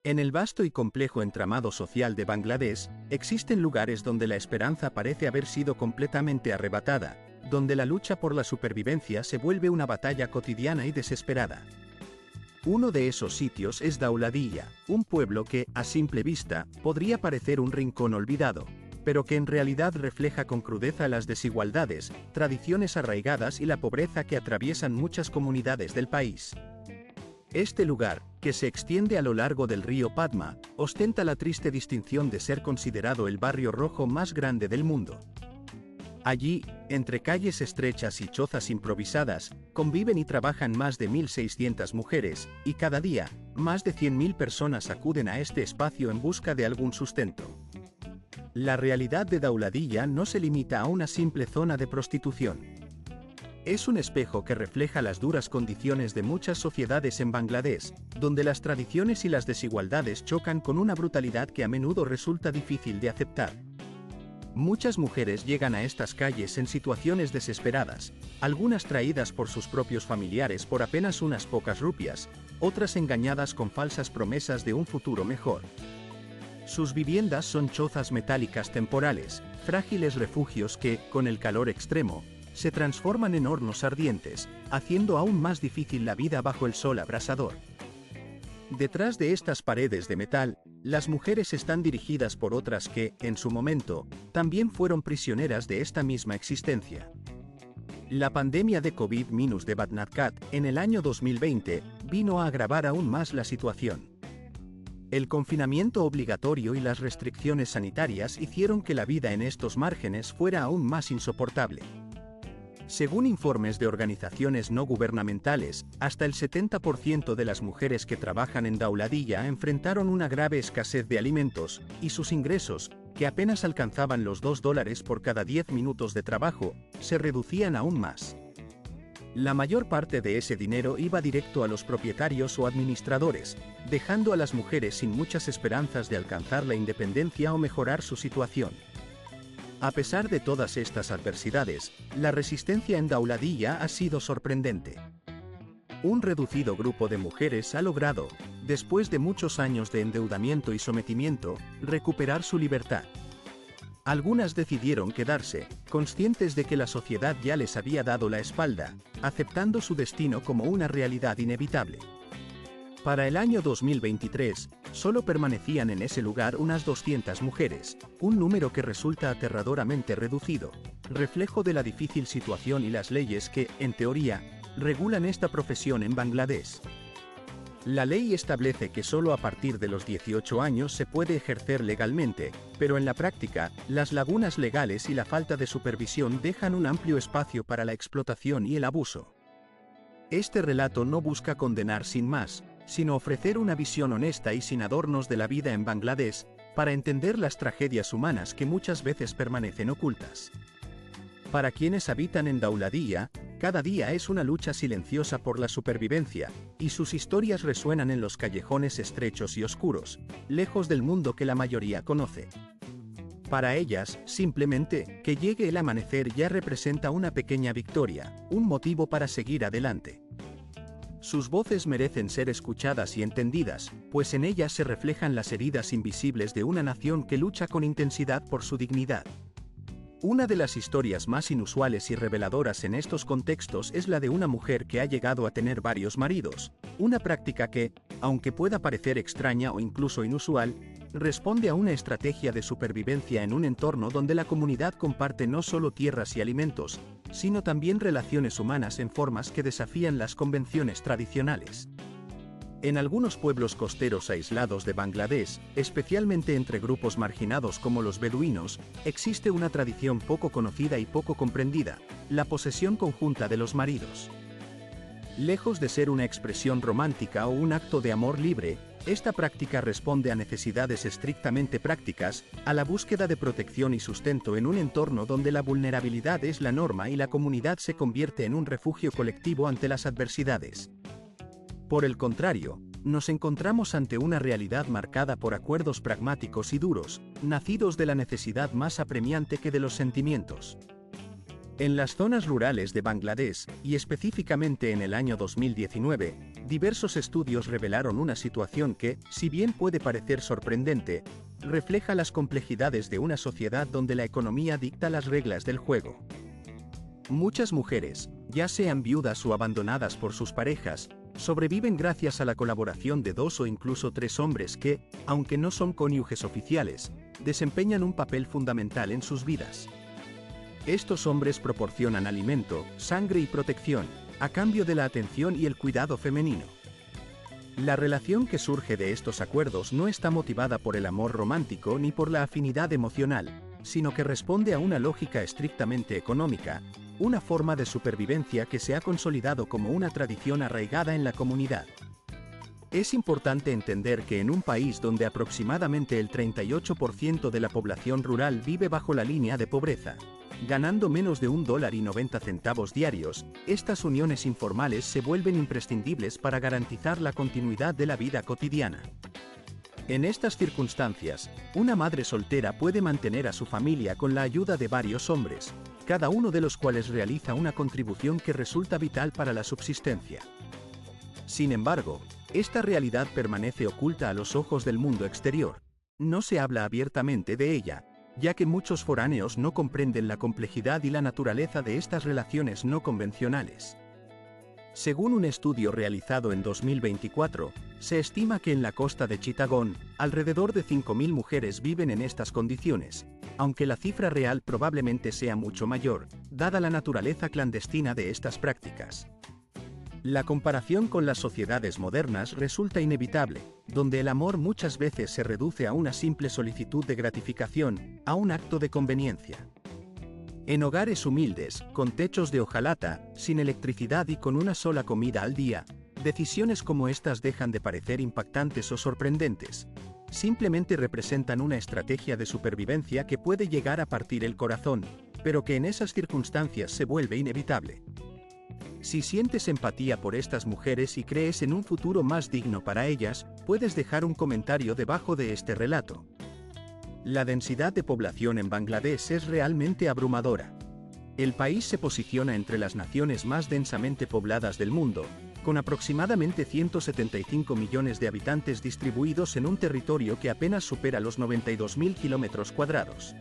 En el vasto y complejo entramado social de Bangladesh, existen lugares donde la esperanza parece haber sido completamente arrebatada, donde la lucha por la supervivencia se vuelve una batalla cotidiana y desesperada. Uno de esos sitios es Dauladiyya, un pueblo que, a simple vista, podría parecer un rincón olvidado, pero que en realidad refleja con crudeza las desigualdades, tradiciones arraigadas y la pobreza que atraviesan muchas comunidades del país. Este lugar, que se extiende a lo largo del río Padma, ostenta la triste distinción de ser considerado el barrio rojo más grande del mundo. Allí, entre calles estrechas y chozas improvisadas, conviven y trabajan más de 1.600 mujeres, y cada día, más de 100.000 personas acuden a este espacio en busca de algún sustento. La realidad de Dauladiyya no se limita a una simple zona de prostitución. Es un espejo que refleja las duras condiciones de muchas sociedades en Bangladesh, donde las tradiciones y las desigualdades chocan con una brutalidad que a menudo resulta difícil de aceptar. Muchas mujeres llegan a estas calles en situaciones desesperadas, algunas traídas por sus propios familiares por apenas unas pocas rupias, otras engañadas con falsas promesas de un futuro mejor. Sus viviendas son chozas metálicas temporales, frágiles refugios que, con el calor extremo, se transforman en hornos ardientes, haciendo aún más difícil la vida bajo el sol abrasador. Detrás de estas paredes de metal, las mujeres están dirigidas por otras que, en su momento, también fueron prisioneras de esta misma existencia. La pandemia de COVID-19 en el año 2020 vino a agravar aún más la situación. El confinamiento obligatorio y las restricciones sanitarias hicieron que la vida en estos márgenes fuera aún más insoportable. Según informes de organizaciones no gubernamentales, hasta el 70% de las mujeres que trabajan en Dauladiyya enfrentaron una grave escasez de alimentos, y sus ingresos, que apenas alcanzaban los $2 por cada 10 minutos de trabajo, se reducían aún más. La mayor parte de ese dinero iba directo a los propietarios o administradores, dejando a las mujeres sin muchas esperanzas de alcanzar la independencia o mejorar su situación. A pesar de todas estas adversidades, la resistencia en Dauladiyya ha sido sorprendente. Un reducido grupo de mujeres ha logrado, después de muchos años de endeudamiento y sometimiento, recuperar su libertad. Algunas decidieron quedarse, conscientes de que la sociedad ya les había dado la espalda, aceptando su destino como una realidad inevitable. Para el año 2023, solo permanecían en ese lugar unas 200 mujeres, un número que resulta aterradoramente reducido, reflejo de la difícil situación y las leyes que, en teoría, regulan esta profesión en Bangladesh. La ley establece que solo a partir de los 18 años se puede ejercer legalmente, pero en la práctica, las lagunas legales y la falta de supervisión dejan un amplio espacio para la explotación y el abuso. Este relato no busca condenar sin más, sino ofrecer una visión honesta y sin adornos de la vida en Bangladesh, para entender las tragedias humanas que muchas veces permanecen ocultas. Para quienes habitan en Dauladiyya, cada día es una lucha silenciosa por la supervivencia, y sus historias resuenan en los callejones estrechos y oscuros, lejos del mundo que la mayoría conoce. Para ellas, simplemente, que llegue el amanecer ya representa una pequeña victoria, un motivo para seguir adelante. Sus voces merecen ser escuchadas y entendidas, pues en ellas se reflejan las heridas invisibles de una nación que lucha con intensidad por su dignidad. Una de las historias más inusuales y reveladoras en estos contextos es la de una mujer que ha llegado a tener varios maridos, una práctica que, aunque pueda parecer extraña o incluso inusual, responde a una estrategia de supervivencia en un entorno donde la comunidad comparte no solo tierras y alimentos, sino también relaciones humanas en formas que desafían las convenciones tradicionales. En algunos pueblos costeros aislados de Bangladesh, especialmente entre grupos marginados como los beduinos, existe una tradición poco conocida y poco comprendida: la posesión conjunta de los maridos. Lejos de ser una expresión romántica o un acto de amor libre, esta práctica responde a necesidades estrictamente prácticas, a la búsqueda de protección y sustento en un entorno donde la vulnerabilidad es la norma y la comunidad se convierte en un refugio colectivo ante las adversidades. Por el contrario, nos encontramos ante una realidad marcada por acuerdos pragmáticos y duros, nacidos de la necesidad más apremiante que de los sentimientos. En las zonas rurales de Bangladesh, y específicamente en el año 2019, diversos estudios revelaron una situación que, si bien puede parecer sorprendente, refleja las complejidades de una sociedad donde la economía dicta las reglas del juego. Muchas mujeres, ya sean viudas o abandonadas por sus parejas, sobreviven gracias a la colaboración de 2 o incluso 3 hombres que, aunque no son cónyuges oficiales, desempeñan un papel fundamental en sus vidas. Estos hombres proporcionan alimento, sangre y protección, a cambio de la atención y el cuidado femenino. La relación que surge de estos acuerdos no está motivada por el amor romántico ni por la afinidad emocional, sino que responde a una lógica estrictamente económica, una forma de supervivencia que se ha consolidado como una tradición arraigada en la comunidad. Es importante entender que en un país donde aproximadamente el 38% de la población rural vive bajo la línea de pobreza, ganando menos de $1.90 diarios, estas uniones informales se vuelven imprescindibles para garantizar la continuidad de la vida cotidiana. En estas circunstancias, una madre soltera puede mantener a su familia con la ayuda de varios hombres, cada uno de los cuales realiza una contribución que resulta vital para la subsistencia. Sin embargo, esta realidad permanece oculta a los ojos del mundo exterior. No se habla abiertamente de ella, ya que muchos foráneos no comprenden la complejidad y la naturaleza de estas relaciones no convencionales. Según un estudio realizado en 2024, se estima que en la costa de Chittagong, alrededor de 5.000 mujeres viven en estas condiciones, aunque la cifra real probablemente sea mucho mayor, dada la naturaleza clandestina de estas prácticas. La comparación con las sociedades modernas resulta inevitable, donde el amor muchas veces se reduce a una simple solicitud de gratificación, a un acto de conveniencia. En hogares humildes, con techos de hojalata, sin electricidad y con una sola comida al día, decisiones como estas dejan de parecer impactantes o sorprendentes. Simplemente representan una estrategia de supervivencia que puede llegar a partir el corazón, pero que en esas circunstancias se vuelve inevitable. Si sientes empatía por estas mujeres y crees en un futuro más digno para ellas, puedes dejar un comentario debajo de este relato. La densidad de población en Bangladesh es realmente abrumadora. El país se posiciona entre las naciones más densamente pobladas del mundo, con aproximadamente 175 millones de habitantes distribuidos en un territorio que apenas supera los 92.000 kilómetros cuadrados.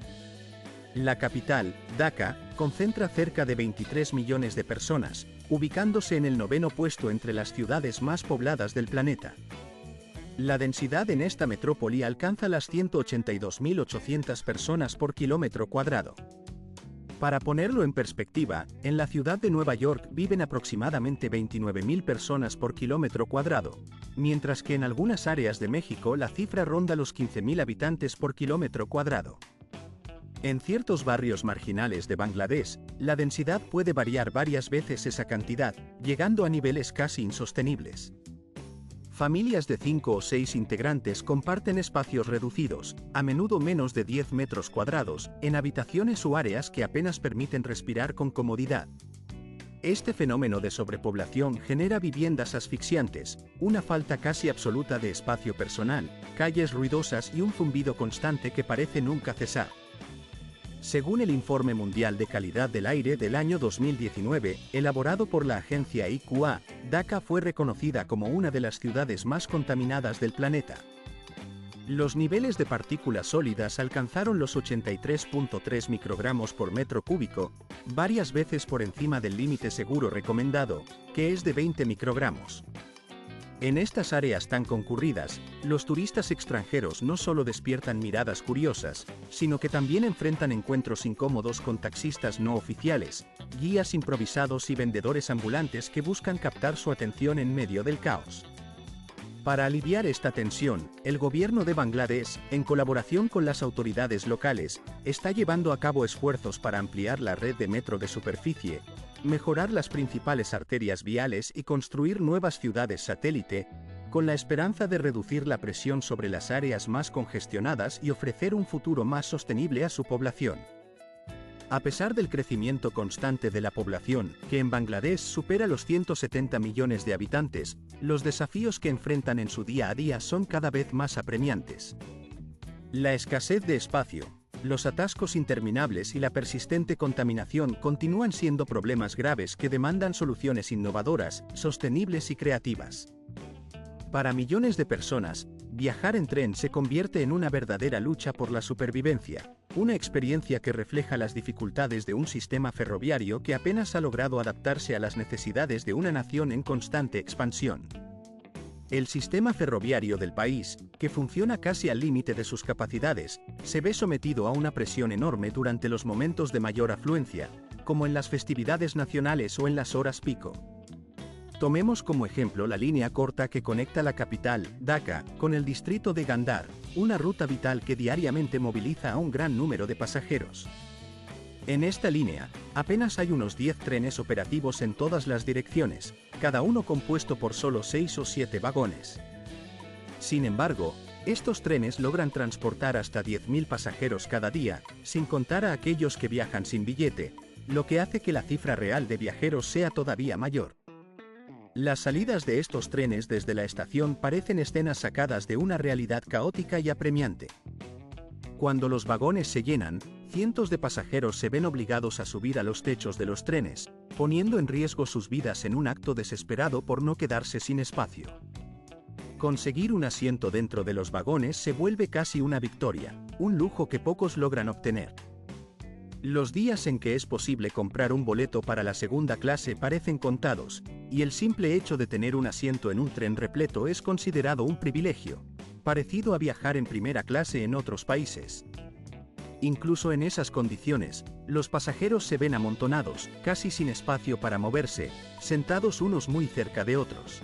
La capital, Dhaka, concentra cerca de 23 millones de personas, ubicándose en el 9º puesto entre las ciudades más pobladas del planeta. La densidad en esta metrópoli alcanza las 182.800 personas por kilómetro cuadrado. Para ponerlo en perspectiva, en la ciudad de Nueva York viven aproximadamente 29.000 personas por kilómetro cuadrado, mientras que en algunas áreas de México la cifra ronda los 15.000 habitantes por kilómetro cuadrado. En ciertos barrios marginales de Bangladesh, la densidad puede variar varias veces esa cantidad, llegando a niveles casi insostenibles. Familias de 5 o 6 integrantes comparten espacios reducidos, a menudo menos de 10 metros cuadrados, en habitaciones o áreas que apenas permiten respirar con comodidad. Este fenómeno de sobrepoblación genera viviendas asfixiantes, una falta casi absoluta de espacio personal, calles ruidosas y un zumbido constante que parece nunca cesar. Según el Informe Mundial de Calidad del Aire del año 2019, elaborado por la agencia IQA, Dhaka fue reconocida como una de las ciudades más contaminadas del planeta. Los niveles de partículas sólidas alcanzaron los 83.3 microgramos por metro cúbico, varias veces por encima del límite seguro recomendado, que es de 20 microgramos. En estas áreas tan concurridas, los turistas extranjeros no solo despiertan miradas curiosas, sino que también enfrentan encuentros incómodos con taxistas no oficiales, guías improvisados y vendedores ambulantes que buscan captar su atención en medio del caos. Para aliviar esta tensión, el gobierno de Bangladesh, en colaboración con las autoridades locales, está llevando a cabo esfuerzos para ampliar la red de metro de superficie, mejorar las principales arterias viales y construir nuevas ciudades satélite, con la esperanza de reducir la presión sobre las áreas más congestionadas y ofrecer un futuro más sostenible a su población. A pesar del crecimiento constante de la población, que en Bangladesh supera los 170 millones de habitantes, los desafíos que enfrentan en su día a día son cada vez más apremiantes. La escasez de espacio, los atascos interminables y la persistente contaminación continúan siendo problemas graves que demandan soluciones innovadoras, sostenibles y creativas. Para millones de personas, viajar en tren se convierte en una verdadera lucha por la supervivencia, una experiencia que refleja las dificultades de un sistema ferroviario que apenas ha logrado adaptarse a las necesidades de una nación en constante expansión. El sistema ferroviario del país, que funciona casi al límite de sus capacidades, se ve sometido a una presión enorme durante los momentos de mayor afluencia, como en las festividades nacionales o en las horas pico. Tomemos como ejemplo la línea corta que conecta la capital, Dhaka, con el distrito de Gandhar, una ruta vital que diariamente moviliza a un gran número de pasajeros. En esta línea, apenas hay unos 10 trenes operativos en todas las direcciones, cada uno compuesto por solo 6 o 7 vagones. Sin embargo, estos trenes logran transportar hasta 10.000 pasajeros cada día, sin contar a aquellos que viajan sin billete, lo que hace que la cifra real de viajeros sea todavía mayor. Las salidas de estos trenes desde la estación parecen escenas sacadas de una realidad caótica y apremiante. Cuando los vagones se llenan, cientos de pasajeros se ven obligados a subir a los techos de los trenes, poniendo en riesgo sus vidas en un acto desesperado por no quedarse sin espacio. Conseguir un asiento dentro de los vagones se vuelve casi una victoria, un lujo que pocos logran obtener. Los días en que es posible comprar un boleto para la segunda clase parecen contados, y el simple hecho de tener un asiento en un tren repleto es considerado un privilegio, parecido a viajar en primera clase en otros países. Incluso en esas condiciones, los pasajeros se ven amontonados, casi sin espacio para moverse, sentados unos muy cerca de otros.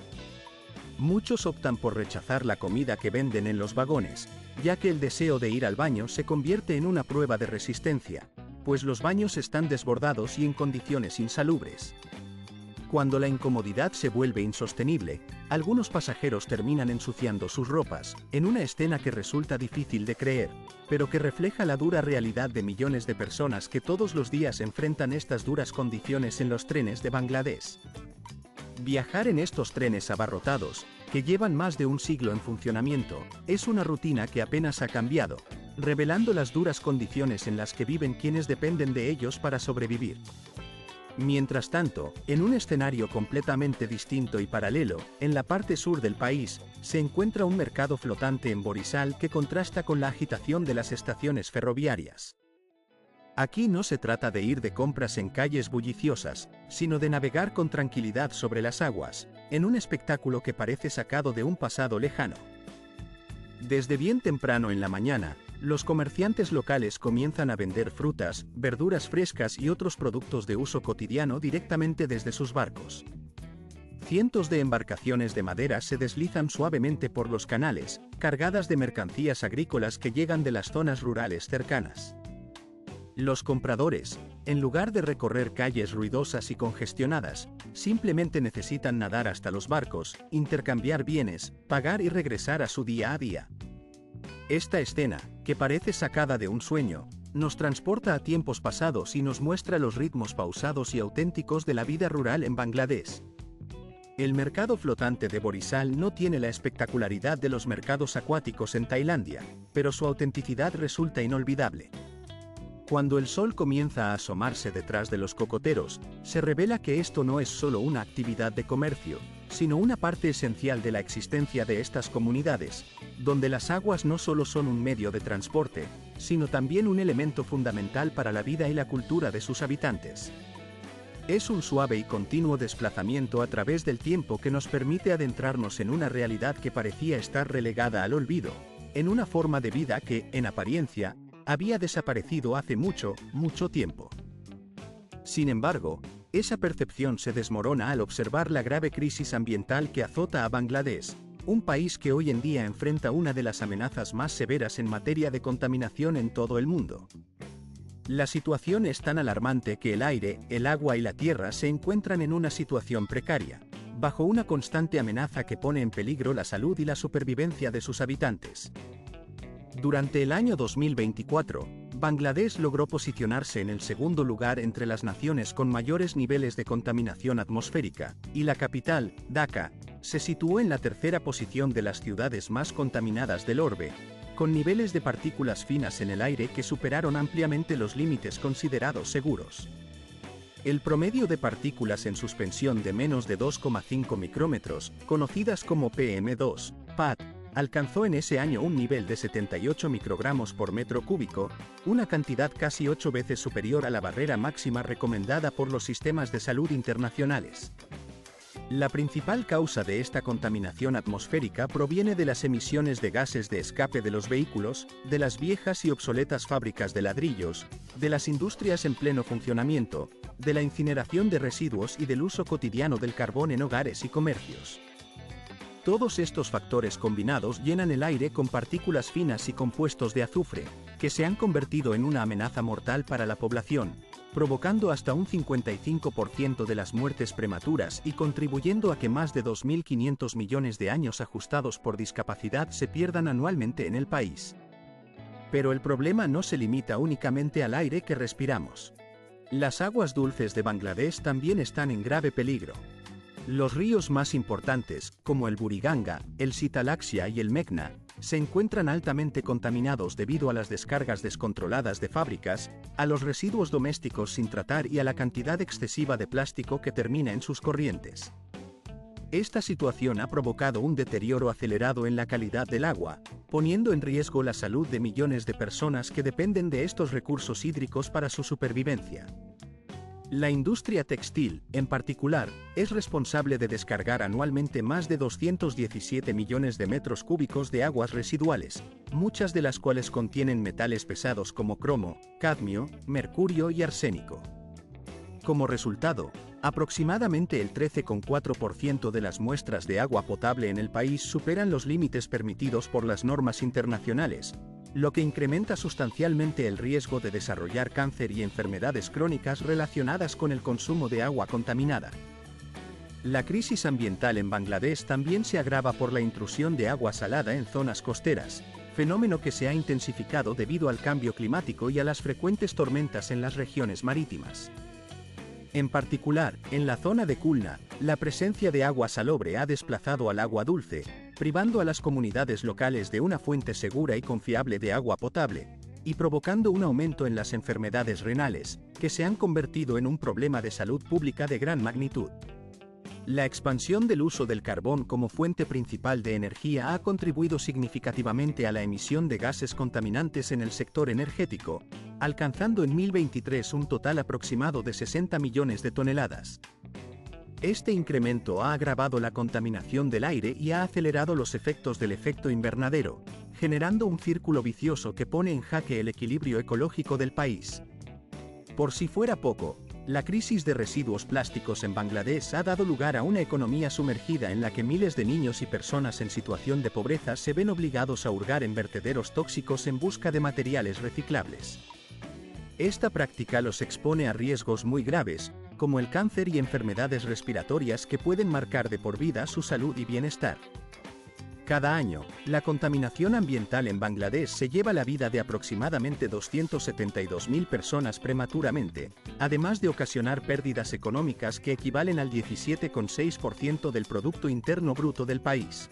Muchos optan por rechazar la comida que venden en los vagones, ya que el deseo de ir al baño se convierte en una prueba de resistencia, pues los baños están desbordados y en condiciones insalubres. Cuando la incomodidad se vuelve insostenible, algunos pasajeros terminan ensuciando sus ropas, en una escena que resulta difícil de creer, pero que refleja la dura realidad de millones de personas que todos los días enfrentan estas duras condiciones en los trenes de Bangladesh. Viajar en estos trenes abarrotados, que llevan más de un siglo en funcionamiento, es una rutina que apenas ha cambiado, revelando las duras condiciones en las que viven quienes dependen de ellos para sobrevivir. Mientras tanto, en un escenario completamente distinto y paralelo, en la parte sur del país, se encuentra un mercado flotante en Borisal que contrasta con la agitación de las estaciones ferroviarias. Aquí no se trata de ir de compras en calles bulliciosas, sino de navegar con tranquilidad sobre las aguas, en un espectáculo que parece sacado de un pasado lejano. Desde bien temprano en la mañana, los comerciantes locales comienzan a vender frutas, verduras frescas y otros productos de uso cotidiano directamente desde sus barcos. Cientos de embarcaciones de madera se deslizan suavemente por los canales, cargadas de mercancías agrícolas que llegan de las zonas rurales cercanas. Los compradores, en lugar de recorrer calles ruidosas y congestionadas, simplemente necesitan nadar hasta los barcos, intercambiar bienes, pagar y regresar a su día a día. Esta escena, que parece sacada de un sueño, nos transporta a tiempos pasados y nos muestra los ritmos pausados y auténticos de la vida rural en Bangladesh. El mercado flotante de Borisal no tiene la espectacularidad de los mercados acuáticos en Tailandia, pero su autenticidad resulta inolvidable. Cuando el sol comienza a asomarse detrás de los cocoteros, se revela que esto no es solo una actividad de comercio, sino una parte esencial de la existencia de estas comunidades, donde las aguas no solo son un medio de transporte, sino también un elemento fundamental para la vida y la cultura de sus habitantes. Es un suave y continuo desplazamiento a través del tiempo que nos permite adentrarnos en una realidad que parecía estar relegada al olvido, en una forma de vida que, en apariencia, había desaparecido hace mucho, mucho tiempo. Sin embargo, esa percepción se desmorona al observar la grave crisis ambiental que azota a Bangladesh, un país que hoy en día enfrenta una de las amenazas más severas en materia de contaminación en todo el mundo. La situación es tan alarmante que el aire, el agua y la tierra se encuentran en una situación precaria, bajo una constante amenaza que pone en peligro la salud y la supervivencia de sus habitantes. Durante el año 2024, Bangladesh logró posicionarse en el segundo lugar entre las naciones con mayores niveles de contaminación atmosférica, y la capital, Dhaka, se situó en la tercera posición de las ciudades más contaminadas del orbe, con niveles de partículas finas en el aire que superaron ampliamente los límites considerados seguros. El promedio de partículas en suspensión de menos de 2,5 micrómetros, conocidas como PM2, PAD, alcanzó en ese año un nivel de 78 microgramos por metro cúbico, una cantidad casi 8 veces superior a la barrera máxima recomendada por los sistemas de salud internacionales. La principal causa de esta contaminación atmosférica proviene de las emisiones de gases de escape de los vehículos, de las viejas y obsoletas fábricas de ladrillos, de las industrias en pleno funcionamiento, de la incineración de residuos y del uso cotidiano del carbón en hogares y comercios. Todos estos factores combinados llenan el aire con partículas finas y compuestos de azufre, que se han convertido en una amenaza mortal para la población, provocando hasta un 55% de las muertes prematuras y contribuyendo a que más de 2.500 millones de años ajustados por discapacidad se pierdan anualmente en el país. Pero el problema no se limita únicamente al aire que respiramos. Las aguas dulces de Bangladesh también están en grave peligro. Los ríos más importantes, como el Buriganga, el Sitalaxia y el Meghna, se encuentran altamente contaminados debido a las descargas descontroladas de fábricas, a los residuos domésticos sin tratar y a la cantidad excesiva de plástico que termina en sus corrientes. Esta situación ha provocado un deterioro acelerado en la calidad del agua, poniendo en riesgo la salud de millones de personas que dependen de estos recursos hídricos para su supervivencia. La industria textil, en particular, es responsable de descargar anualmente más de 217 millones de metros cúbicos de aguas residuales, muchas de las cuales contienen metales pesados como cromo, cadmio, mercurio y arsénico. Como resultado, aproximadamente el 13,4% de las muestras de agua potable en el país superan los límites permitidos por las normas internacionales, lo que incrementa sustancialmente el riesgo de desarrollar cáncer y enfermedades crónicas relacionadas con el consumo de agua contaminada. La crisis ambiental en Bangladesh también se agrava por la intrusión de agua salada en zonas costeras, fenómeno que se ha intensificado debido al cambio climático y a las frecuentes tormentas en las regiones marítimas. En particular, en la zona de Khulna, la presencia de agua salobre ha desplazado al agua dulce, privando a las comunidades locales de una fuente segura y confiable de agua potable, y provocando un aumento en las enfermedades renales, que se han convertido en un problema de salud pública de gran magnitud. La expansión del uso del carbón como fuente principal de energía ha contribuido significativamente a la emisión de gases contaminantes en el sector energético, alcanzando en 2023 un total aproximado de 60 millones de toneladas. Este incremento ha agravado la contaminación del aire y ha acelerado los efectos del efecto invernadero, generando un círculo vicioso que pone en jaque el equilibrio ecológico del país. Por si fuera poco, la crisis de residuos plásticos en Bangladesh ha dado lugar a una economía sumergida en la que miles de niños y personas en situación de pobreza se ven obligados a hurgar en vertederos tóxicos en busca de materiales reciclables. Esta práctica los expone a riesgos muy graves, como el cáncer y enfermedades respiratorias que pueden marcar de por vida su salud y bienestar. Cada año, la contaminación ambiental en Bangladesh se lleva la vida de aproximadamente 272.000 personas prematuramente, además de ocasionar pérdidas económicas que equivalen al 17,6% del Producto Interno Bruto del país.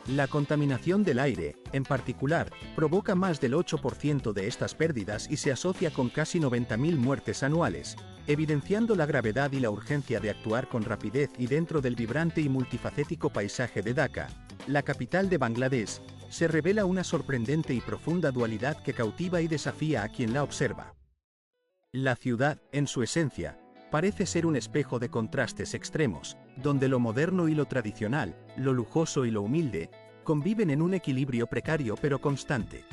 La contaminación del aire, en particular, provoca más del 8% de estas pérdidas y se asocia con casi 90.000 muertes anuales, evidenciando la gravedad y la urgencia de actuar con rapidez y dentro del vibrante y multifacético paisaje de Dhaka, la capital de Bangladesh, se revela una sorprendente y profunda dualidad que cautiva y desafía a quien la observa. La ciudad, en su esencia, parece ser un espejo de contrastes extremos, donde lo moderno y lo tradicional, lo lujoso y lo humilde, conviven en un equilibrio precario pero constante.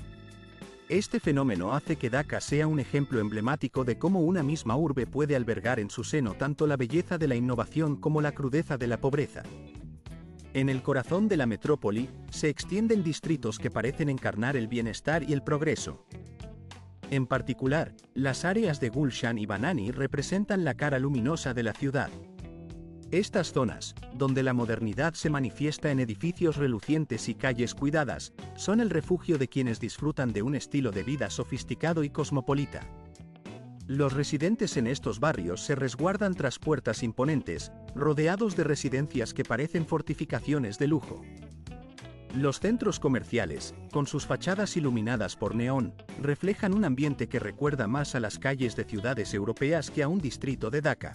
Este fenómeno hace que Dhaka sea un ejemplo emblemático de cómo una misma urbe puede albergar en su seno tanto la belleza de la innovación como la crudeza de la pobreza. En el corazón de la metrópoli, se extienden distritos que parecen encarnar el bienestar y el progreso. En particular, las áreas de Gulshan y Banani representan la cara luminosa de la ciudad. Estas zonas, donde la modernidad se manifiesta en edificios relucientes y calles cuidadas, son el refugio de quienes disfrutan de un estilo de vida sofisticado y cosmopolita. Los residentes en estos barrios se resguardan tras puertas imponentes, rodeados de residencias que parecen fortificaciones de lujo. Los centros comerciales, con sus fachadas iluminadas por neón, reflejan un ambiente que recuerda más a las calles de ciudades europeas que a un distrito de Dhaka.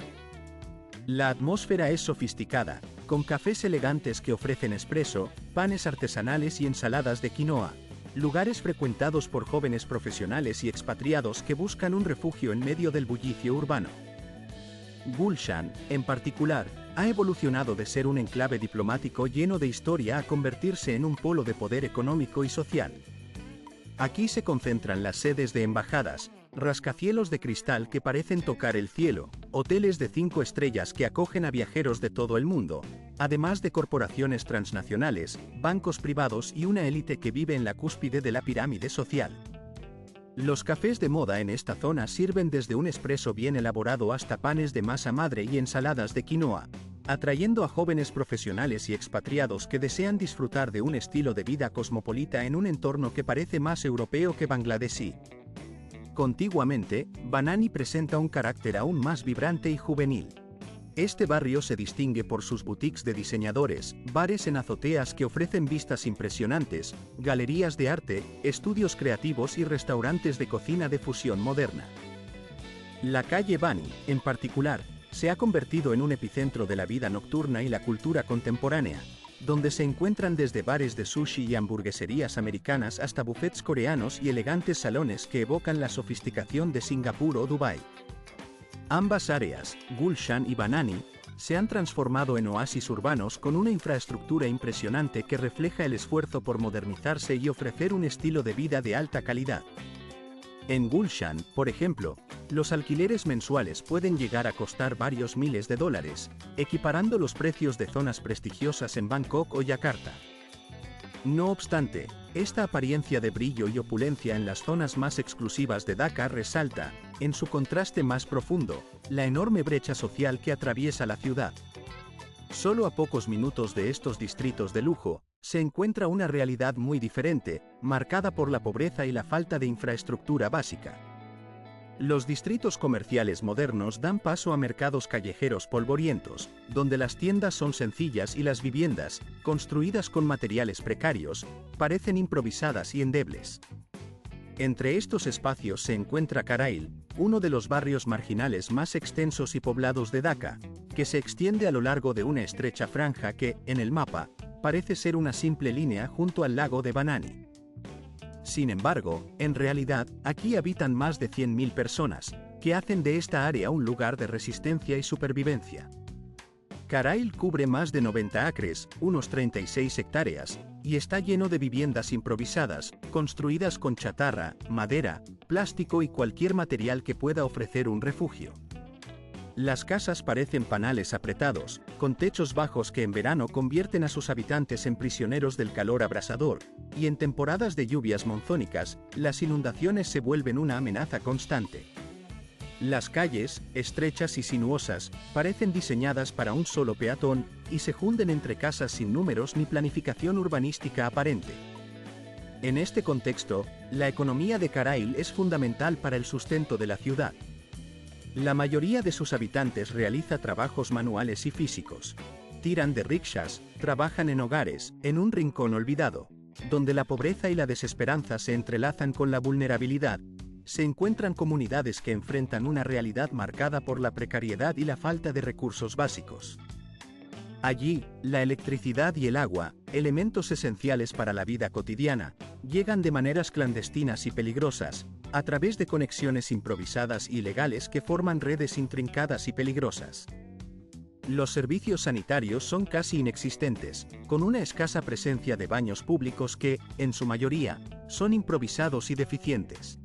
La atmósfera es sofisticada, con cafés elegantes que ofrecen espresso, panes artesanales y ensaladas de quinoa, lugares frecuentados por jóvenes profesionales y expatriados que buscan un refugio en medio del bullicio urbano. Gulshan, en particular, ha evolucionado de ser un enclave diplomático lleno de historia a convertirse en un polo de poder económico y social. Aquí se concentran las sedes de embajadas, rascacielos de cristal que parecen tocar el cielo, hoteles de 5 estrellas que acogen a viajeros de todo el mundo, además de corporaciones transnacionales, bancos privados y una élite que vive en la cúspide de la pirámide social. Los cafés de moda en esta zona sirven desde un espresso bien elaborado hasta panes de masa madre y ensaladas de quinoa, atrayendo a jóvenes profesionales y expatriados que desean disfrutar de un estilo de vida cosmopolita en un entorno que parece más europeo que bangladesí. Contiguamente, Banani presenta un carácter aún más vibrante y juvenil. Este barrio se distingue por sus boutiques de diseñadores, bares en azoteas que ofrecen vistas impresionantes, galerías de arte, estudios creativos y restaurantes de cocina de fusión moderna. La calle Bani, en particular, se ha convertido en un epicentro de la vida nocturna y la cultura contemporánea, donde se encuentran desde bares de sushi y hamburgueserías americanas hasta buffets coreanos y elegantes salones que evocan la sofisticación de Singapur o Dubái. Ambas áreas, Gulshan y Banani, se han transformado en oasis urbanos con una infraestructura impresionante que refleja el esfuerzo por modernizarse y ofrecer un estilo de vida de alta calidad. En Gulshan, por ejemplo, los alquileres mensuales pueden llegar a costar varios miles de dólares, equiparando los precios de zonas prestigiosas en Bangkok o Yakarta. No obstante, esta apariencia de brillo y opulencia en las zonas más exclusivas de Dhaka resalta, en su contraste más profundo, la enorme brecha social que atraviesa la ciudad. Solo a pocos minutos de estos distritos de lujo, se encuentra una realidad muy diferente, marcada por la pobreza y la falta de infraestructura básica. Los distritos comerciales modernos dan paso a mercados callejeros polvorientos, donde las tiendas son sencillas y las viviendas, construidas con materiales precarios, parecen improvisadas y endebles. Entre estos espacios se encuentra Karail, uno de los barrios marginales más extensos y poblados de Dhaka, que se extiende a lo largo de una estrecha franja que, en el mapa, parece ser una simple línea junto al lago de Banani. Sin embargo, en realidad, aquí habitan más de 100.000 personas, que hacen de esta área un lugar de resistencia y supervivencia. Karail cubre más de 90 acres, unos 36 hectáreas, y está lleno de viviendas improvisadas, construidas con chatarra, madera, plástico y cualquier material que pueda ofrecer un refugio. Las casas parecen panales apretados, con techos bajos que en verano convierten a sus habitantes en prisioneros del calor abrasador, y en temporadas de lluvias monzónicas, las inundaciones se vuelven una amenaza constante. Las calles, estrechas y sinuosas, parecen diseñadas para un solo peatón, y se hunden entre casas sin números ni planificación urbanística aparente. En este contexto, la economía de Karail es fundamental para el sustento de la ciudad. La mayoría de sus habitantes realiza trabajos manuales y físicos. Tiran de rickshaws, trabajan en hogares, en un rincón olvidado, donde la pobreza y la desesperanza se entrelazan con la vulnerabilidad. Se encuentran comunidades que enfrentan una realidad marcada por la precariedad y la falta de recursos básicos. Allí, la electricidad y el agua, elementos esenciales para la vida cotidiana, llegan de maneras clandestinas y peligrosas, a través de conexiones improvisadas y ilegales que forman redes intrincadas y peligrosas. Los servicios sanitarios son casi inexistentes, con una escasa presencia de baños públicos que, en su mayoría, son improvisados y deficientes.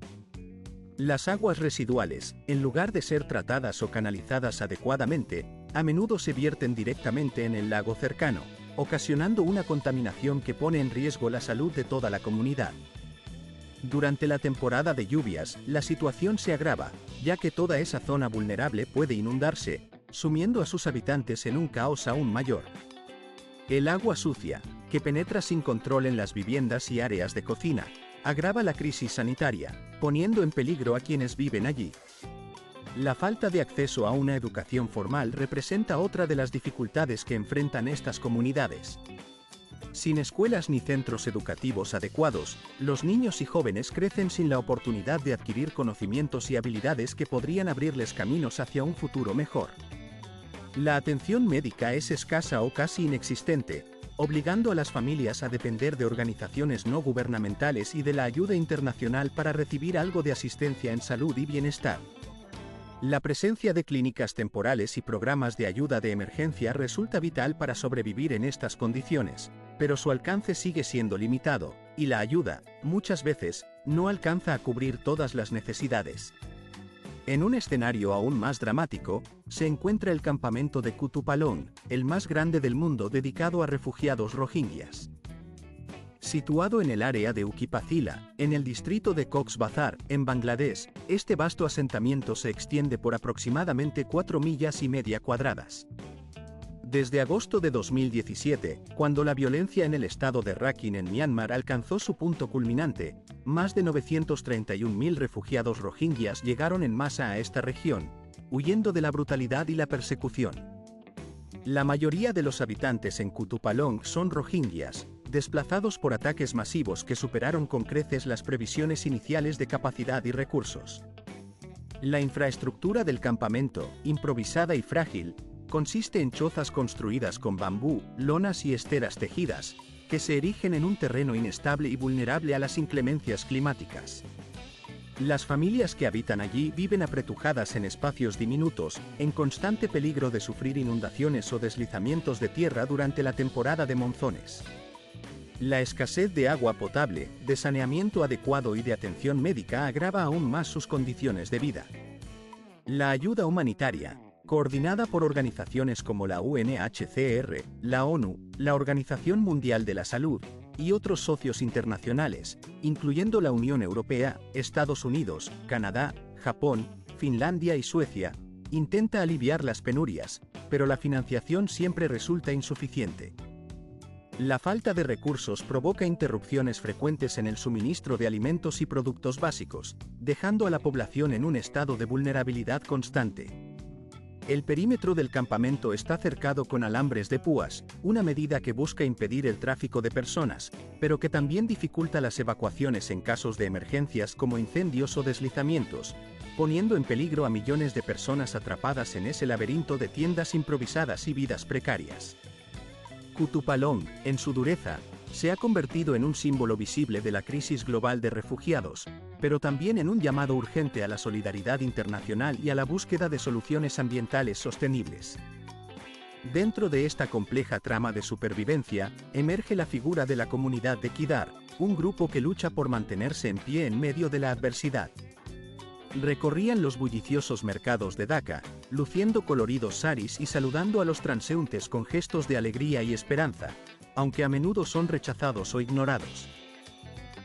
Las aguas residuales, en lugar de ser tratadas o canalizadas adecuadamente, a menudo se vierten directamente en el lago cercano, ocasionando una contaminación que pone en riesgo la salud de toda la comunidad. Durante la temporada de lluvias, la situación se agrava, ya que toda esa zona vulnerable puede inundarse, sumiendo a sus habitantes en un caos aún mayor. El agua sucia, que penetra sin control en las viviendas y áreas de cocina, agrava la crisis sanitaria, poniendo en peligro a quienes viven allí. La falta de acceso a una educación formal representa otra de las dificultades que enfrentan estas comunidades. Sin escuelas ni centros educativos adecuados, los niños y jóvenes crecen sin la oportunidad de adquirir conocimientos y habilidades que podrían abrirles caminos hacia un futuro mejor. La atención médica es escasa o casi inexistente, obligando a las familias a depender de organizaciones no gubernamentales y de la ayuda internacional para recibir algo de asistencia en salud y bienestar. La presencia de clínicas temporales y programas de ayuda de emergencia resulta vital para sobrevivir en estas condiciones, pero su alcance sigue siendo limitado, y la ayuda, muchas veces, no alcanza a cubrir todas las necesidades. En un escenario aún más dramático, se encuentra el campamento de Kutupalong, el más grande del mundo dedicado a refugiados rohingyas. Situado en el área de Ukipacila, en el distrito de Cox's Bazar, en Bangladesh, este vasto asentamiento se extiende por aproximadamente 4,5 millas cuadradas. Desde agosto de 2017, cuando la violencia en el estado de Rakhine en Myanmar alcanzó su punto culminante, más de 931,000 refugiados rohingyas llegaron en masa a esta región, huyendo de la brutalidad y la persecución. La mayoría de los habitantes en Kutupalong son rohingyas, desplazados por ataques masivos que superaron con creces las previsiones iniciales de capacidad y recursos. La infraestructura del campamento, improvisada y frágil, consiste en chozas construidas con bambú, lonas y esteras tejidas, que se erigen en un terreno inestable y vulnerable a las inclemencias climáticas. Las familias que habitan allí viven apretujadas en espacios diminutos, en constante peligro de sufrir inundaciones o deslizamientos de tierra durante la temporada de monzones. La escasez de agua potable, de saneamiento adecuado y de atención médica agrava aún más sus condiciones de vida. La ayuda humanitaria, coordinada por organizaciones como la UNHCR, la ONU, la Organización Mundial de la Salud, y otros socios internacionales, incluyendo la Unión Europea, Estados Unidos, Canadá, Japón, Finlandia y Suecia, intenta aliviar las penurias, pero la financiación siempre resulta insuficiente. La falta de recursos provoca interrupciones frecuentes en el suministro de alimentos y productos básicos, dejando a la población en un estado de vulnerabilidad constante. El perímetro del campamento está cercado con alambres de púas, una medida que busca impedir el tráfico de personas, pero que también dificulta las evacuaciones en casos de emergencias como incendios o deslizamientos, poniendo en peligro a millones de personas atrapadas en ese laberinto de tiendas improvisadas y vidas precarias. Kutupalong, en su dureza, se ha convertido en un símbolo visible de la crisis global de refugiados, pero también en un llamado urgente a la solidaridad internacional y a la búsqueda de soluciones ambientales sostenibles. Dentro de esta compleja trama de supervivencia, emerge la figura de la comunidad de Kidar, un grupo que lucha por mantenerse en pie en medio de la adversidad. Recorrían los bulliciosos mercados de Dhaka, luciendo coloridos saris y saludando a los transeúntes con gestos de alegría y esperanza, aunque a menudo son rechazados o ignorados.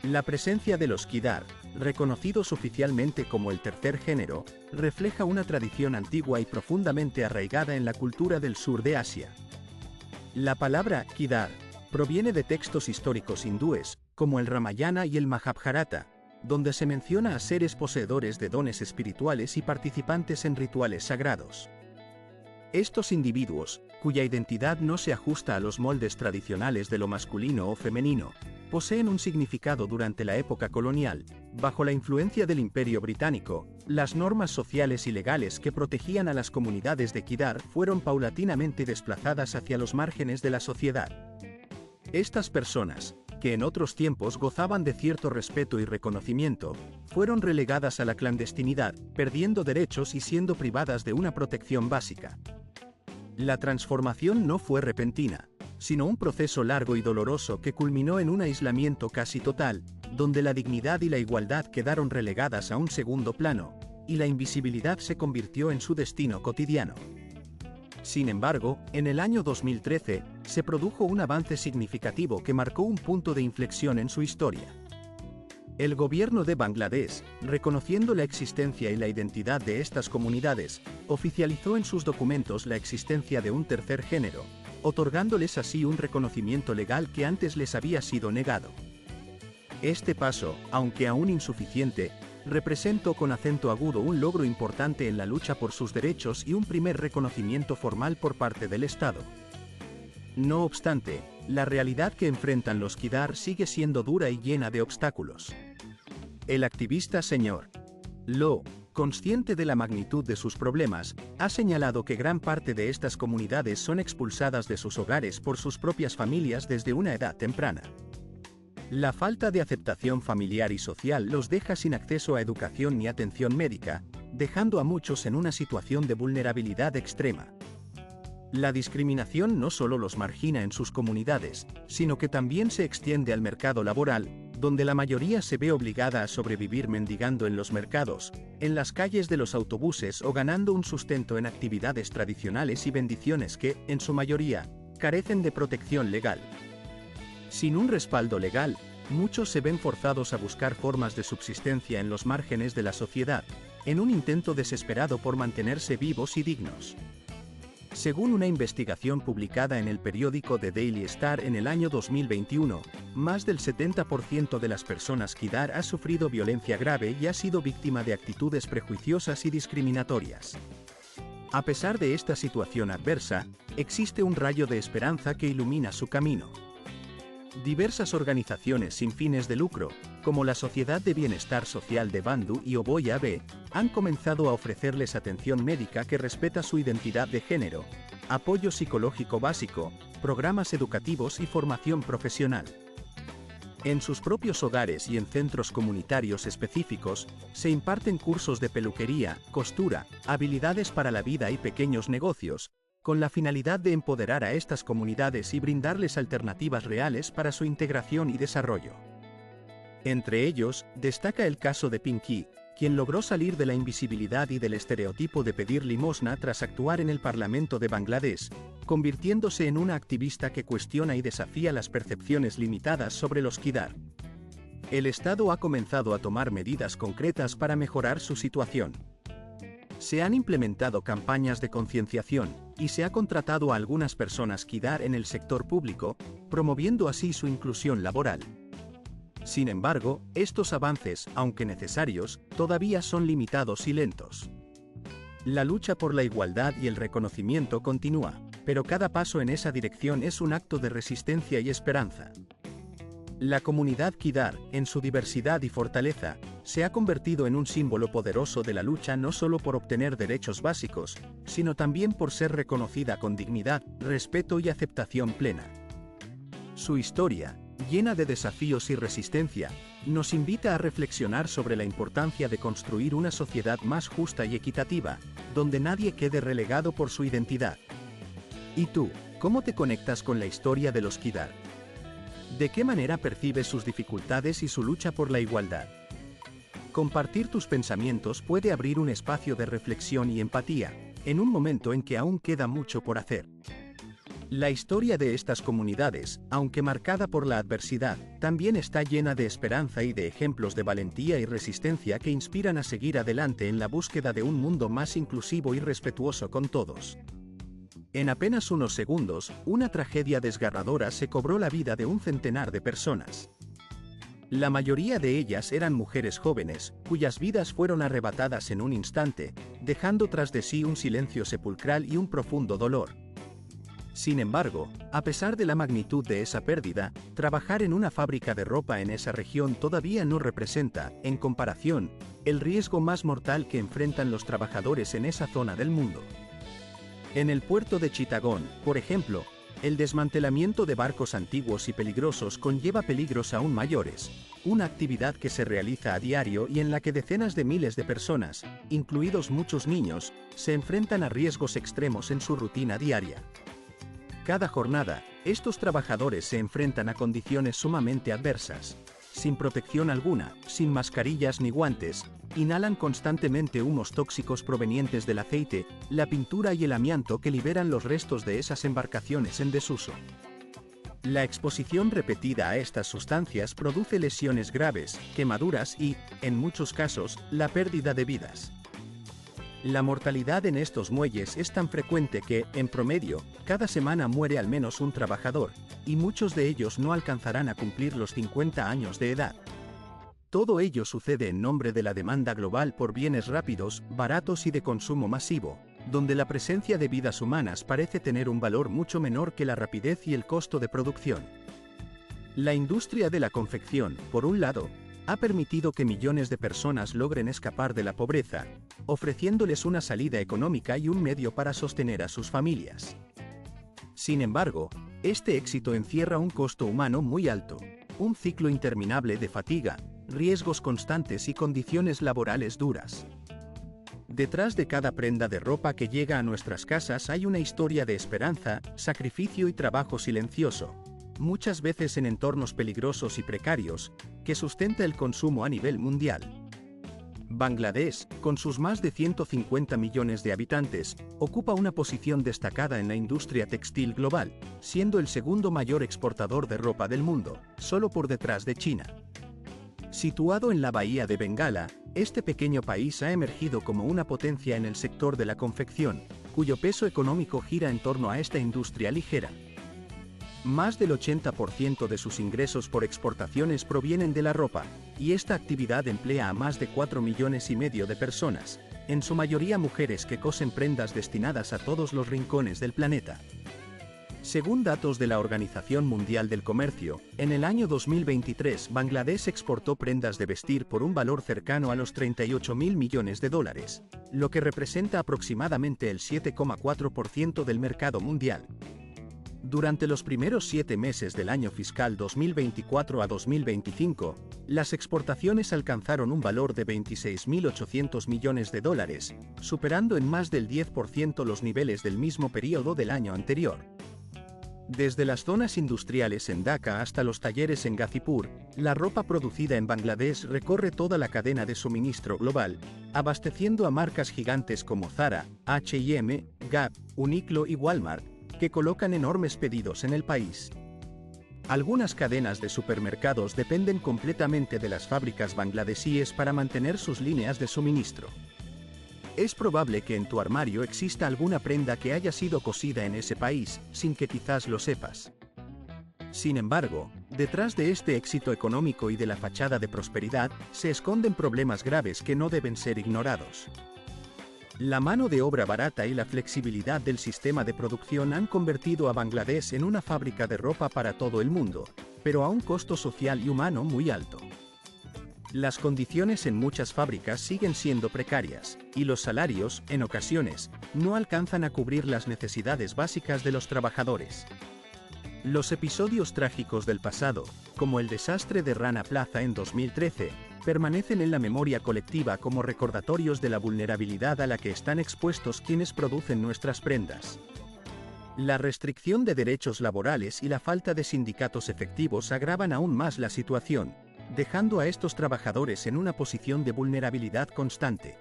La presencia de los Kidar, reconocidos oficialmente como el tercer género, refleja una tradición antigua y profundamente arraigada en la cultura del sur de Asia. La palabra Kidar proviene de textos históricos hindúes, como el Ramayana y el Mahabharata, donde se menciona a seres poseedores de dones espirituales y participantes en rituales sagrados. Estos individuos, cuya identidad no se ajusta a los moldes tradicionales de lo masculino o femenino, poseen un significado durante la época colonial. Bajo la influencia del Imperio Británico, las normas sociales y legales que protegían a las comunidades de Kidar fueron paulatinamente desplazadas hacia los márgenes de la sociedad. Estas personas, que en otros tiempos gozaban de cierto respeto y reconocimiento, fueron relegadas a la clandestinidad, perdiendo derechos y siendo privadas de una protección básica. La transformación no fue repentina, sino un proceso largo y doloroso que culminó en un aislamiento casi total, donde la dignidad y la igualdad quedaron relegadas a un segundo plano, y la invisibilidad se convirtió en su destino cotidiano. Sin embargo, en el año 2013, se produjo un avance significativo que marcó un punto de inflexión en su historia. El gobierno de Bangladesh, reconociendo la existencia y la identidad de estas comunidades, oficializó en sus documentos la existencia de un tercer género, otorgándoles así un reconocimiento legal que antes les había sido negado. Este paso, aunque aún insuficiente, representó con acento agudo un logro importante en la lucha por sus derechos y un primer reconocimiento formal por parte del Estado. No obstante, la realidad que enfrentan los Kidar sigue siendo dura y llena de obstáculos. El activista Sr. Lo, consciente de la magnitud de sus problemas, ha señalado que gran parte de estas comunidades son expulsadas de sus hogares por sus propias familias desde una edad temprana. La falta de aceptación familiar y social los deja sin acceso a educación ni atención médica, dejando a muchos en una situación de vulnerabilidad extrema. La discriminación no solo los margina en sus comunidades, sino que también se extiende al mercado laboral, donde la mayoría se ve obligada a sobrevivir mendigando en los mercados, en las calles de los autobuses o ganando un sustento en actividades tradicionales y bendiciones que, en su mayoría, carecen de protección legal. Sin un respaldo legal, muchos se ven forzados a buscar formas de subsistencia en los márgenes de la sociedad, en un intento desesperado por mantenerse vivos y dignos. Según una investigación publicada en el periódico The Daily Star en el año 2021, más del 70% de las personas Kidar ha sufrido violencia grave y ha sido víctima de actitudes prejuiciosas y discriminatorias. A pesar de esta situación adversa, existe un rayo de esperanza que ilumina su camino. Diversas organizaciones sin fines de lucro, como la Sociedad de Bienestar Social de Bandhu y Oboya B, han comenzado a ofrecerles atención médica que respeta su identidad de género, apoyo psicológico básico, programas educativos y formación profesional. En sus propios hogares y en centros comunitarios específicos, se imparten cursos de peluquería, costura, habilidades para la vida y pequeños negocios, con la finalidad de empoderar a estas comunidades y brindarles alternativas reales para su integración y desarrollo. Entre ellos, destaca el caso de Pinky, quien logró salir de la invisibilidad y del estereotipo de pedir limosna tras actuar en el Parlamento de Bangladesh, convirtiéndose en una activista que cuestiona y desafía las percepciones limitadas sobre los Kidar. El Estado ha comenzado a tomar medidas concretas para mejorar su situación. Se han implementado campañas de concienciación, y se ha contratado a algunas personas Kidar en el sector público, promoviendo así su inclusión laboral. Sin embargo, estos avances, aunque necesarios, todavía son limitados y lentos. La lucha por la igualdad y el reconocimiento continúa, pero cada paso en esa dirección es un acto de resistencia y esperanza. La comunidad Kidar, en su diversidad y fortaleza, se ha convertido en un símbolo poderoso de la lucha no solo por obtener derechos básicos, sino también por ser reconocida con dignidad, respeto y aceptación plena. Su historia, llena de desafíos y resistencia, nos invita a reflexionar sobre la importancia de construir una sociedad más justa y equitativa, donde nadie quede relegado por su identidad. ¿Y tú, cómo te conectas con la historia de los Kidar? ¿De qué manera percibes sus dificultades y su lucha por la igualdad? Compartir tus pensamientos puede abrir un espacio de reflexión y empatía, en un momento en que aún queda mucho por hacer. La historia de estas comunidades, aunque marcada por la adversidad, también está llena de esperanza y de ejemplos de valentía y resistencia que inspiran a seguir adelante en la búsqueda de un mundo más inclusivo y respetuoso con todos. En apenas unos segundos, una tragedia desgarradora se cobró la vida de un centenar de personas. La mayoría de ellas eran mujeres jóvenes, cuyas vidas fueron arrebatadas en un instante, dejando tras de sí un silencio sepulcral y un profundo dolor. Sin embargo, a pesar de la magnitud de esa pérdida, trabajar en una fábrica de ropa en esa región todavía no representa, en comparación, el riesgo más mortal que enfrentan los trabajadores en esa zona del mundo. En el puerto de Chittagong, por ejemplo, el desmantelamiento de barcos antiguos y peligrosos conlleva peligros aún mayores, una actividad que se realiza a diario y en la que decenas de miles de personas, incluidos muchos niños, se enfrentan a riesgos extremos en su rutina diaria. Cada jornada, estos trabajadores se enfrentan a condiciones sumamente adversas. Sin protección alguna, sin mascarillas ni guantes, inhalan constantemente humos tóxicos provenientes del aceite, la pintura y el amianto que liberan los restos de esas embarcaciones en desuso. La exposición repetida a estas sustancias produce lesiones graves, quemaduras y, en muchos casos, la pérdida de vidas. La mortalidad en estos muelles es tan frecuente que, en promedio, cada semana muere al menos un trabajador, y muchos de ellos no alcanzarán a cumplir los 50 años de edad. Todo ello sucede en nombre de la demanda global por bienes rápidos, baratos y de consumo masivo, donde la presencia de vidas humanas parece tener un valor mucho menor que la rapidez y el costo de producción. La industria de la confección, por un lado, ha permitido que millones de personas logren escapar de la pobreza, ofreciéndoles una salida económica y un medio para sostener a sus familias. Sin embargo, este éxito encierra un costo humano muy alto, un ciclo interminable de fatiga, riesgos constantes y condiciones laborales duras. Detrás de cada prenda de ropa que llega a nuestras casas hay una historia de esperanza, sacrificio y trabajo silencioso, muchas veces en entornos peligrosos y precarios, que sustenta el consumo a nivel mundial. Bangladesh, con sus más de 150 millones de habitantes, ocupa una posición destacada en la industria textil global, siendo el segundo mayor exportador de ropa del mundo, solo por detrás de China. Situado en la bahía de Bengala, este pequeño país ha emergido como una potencia en el sector de la confección, cuyo peso económico gira en torno a esta industria ligera. Más del 80% de sus ingresos por exportaciones provienen de la ropa, y esta actividad emplea a más de 4,5 millones de personas, en su mayoría mujeres que cosen prendas destinadas a todos los rincones del planeta. Según datos de la Organización Mundial del Comercio, en el año 2023 Bangladesh exportó prendas de vestir por un valor cercano a los 38.000 millones de dólares, lo que representa aproximadamente el 7,4% del mercado mundial. Durante los primeros 7 meses del año fiscal 2024 a 2025, las exportaciones alcanzaron un valor de 26.800 millones de dólares, superando en más del 10% los niveles del mismo periodo del año anterior. Desde las zonas industriales en Dhaka hasta los talleres en Gazipur, la ropa producida en Bangladesh recorre toda la cadena de suministro global, abasteciendo a marcas gigantes como Zara, H&M, Gap, Uniqlo y Walmart, que colocan enormes pedidos en el país. Algunas cadenas de supermercados dependen completamente de las fábricas bangladesíes para mantener sus líneas de suministro. Es probable que en tu armario exista alguna prenda que haya sido cosida en ese país, sin que quizás lo sepas. Sin embargo, detrás de este éxito económico y de la fachada de prosperidad, se esconden problemas graves que no deben ser ignorados. La mano de obra barata y la flexibilidad del sistema de producción han convertido a Bangladesh en una fábrica de ropa para todo el mundo, pero a un costo social y humano muy alto. Las condiciones en muchas fábricas siguen siendo precarias, y los salarios, en ocasiones, no alcanzan a cubrir las necesidades básicas de los trabajadores. Los episodios trágicos del pasado, como el desastre de Rana Plaza en 2013, permanecen en la memoria colectiva como recordatorios de la vulnerabilidad a la que están expuestos quienes producen nuestras prendas. La restricción de derechos laborales y la falta de sindicatos efectivos agravan aún más la situación, dejando a estos trabajadores en una posición de vulnerabilidad constante.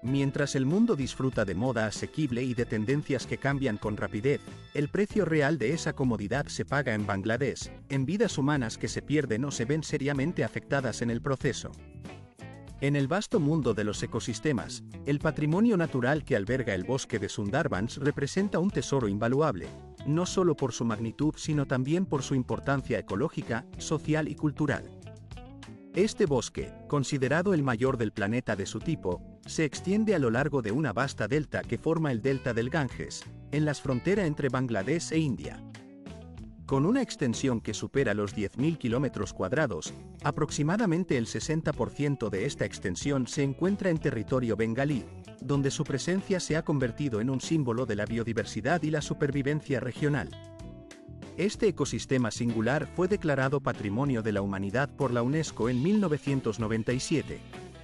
Mientras el mundo disfruta de moda asequible y de tendencias que cambian con rapidez, el precio real de esa comodidad se paga en Bangladesh, en vidas humanas que se pierden o se ven seriamente afectadas en el proceso. En el vasto mundo de los ecosistemas, el patrimonio natural que alberga el bosque de Sundarbans representa un tesoro invaluable, no solo por su magnitud sino también por su importancia ecológica, social y cultural. Este bosque, considerado el mayor del planeta de su tipo, se extiende a lo largo de una vasta delta que forma el delta del Ganges, en la frontera entre Bangladesh e India. Con una extensión que supera los 10.000 kilómetros cuadrados, aproximadamente el 60% de esta extensión se encuentra en territorio bengalí, donde su presencia se ha convertido en un símbolo de la biodiversidad y la supervivencia regional. Este ecosistema singular fue declarado Patrimonio de la Humanidad por la UNESCO en 1997,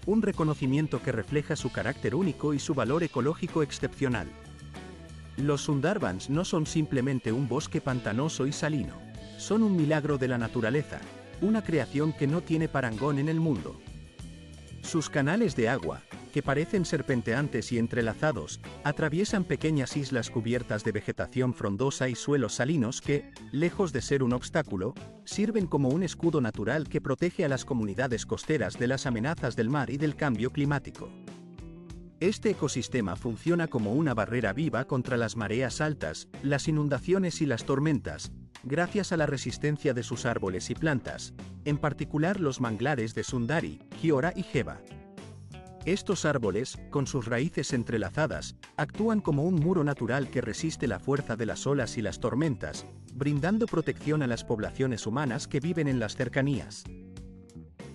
un reconocimiento que refleja su carácter único y su valor ecológico excepcional. Los Sundarbans no son simplemente un bosque pantanoso y salino, son un milagro de la naturaleza, una creación que no tiene parangón en el mundo. Sus canales de agua, que parecen serpenteantes y entrelazados, atraviesan pequeñas islas cubiertas de vegetación frondosa y suelos salinos que, lejos de ser un obstáculo, sirven como un escudo natural que protege a las comunidades costeras de las amenazas del mar y del cambio climático. Este ecosistema funciona como una barrera viva contra las mareas altas, las inundaciones y las tormentas, gracias a la resistencia de sus árboles y plantas, en particular los manglares de Sundari, Kiora y Jeva. Estos árboles, con sus raíces entrelazadas, actúan como un muro natural que resiste la fuerza de las olas y las tormentas, brindando protección a las poblaciones humanas que viven en las cercanías.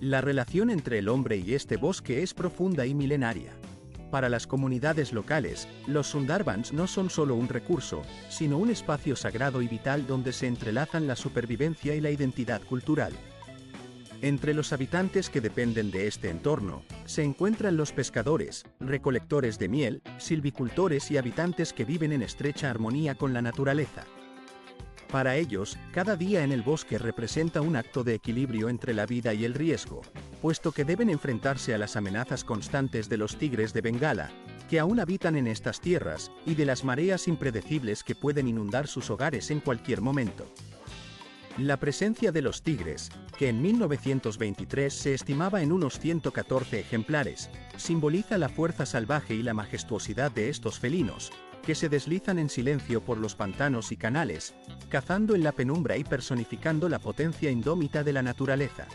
La relación entre el hombre y este bosque es profunda y milenaria. Para las comunidades locales, los Sundarbans no son solo un recurso, sino un espacio sagrado y vital donde se entrelazan la supervivencia y la identidad cultural. Entre los habitantes que dependen de este entorno, se encuentran los pescadores, recolectores de miel, silvicultores y habitantes que viven en estrecha armonía con la naturaleza. Para ellos, cada día en el bosque representa un acto de equilibrio entre la vida y el riesgo, puesto que deben enfrentarse a las amenazas constantes de los tigres de Bengala, que aún habitan en estas tierras, y de las mareas impredecibles que pueden inundar sus hogares en cualquier momento. La presencia de los tigres, que en 1923 se estimaba en unos 114 ejemplares, simboliza la fuerza salvaje y la majestuosidad de estos felinos, que se deslizan en silencio por los pantanos y canales, cazando en la penumbra y personificando la potencia indómita de la naturaleza.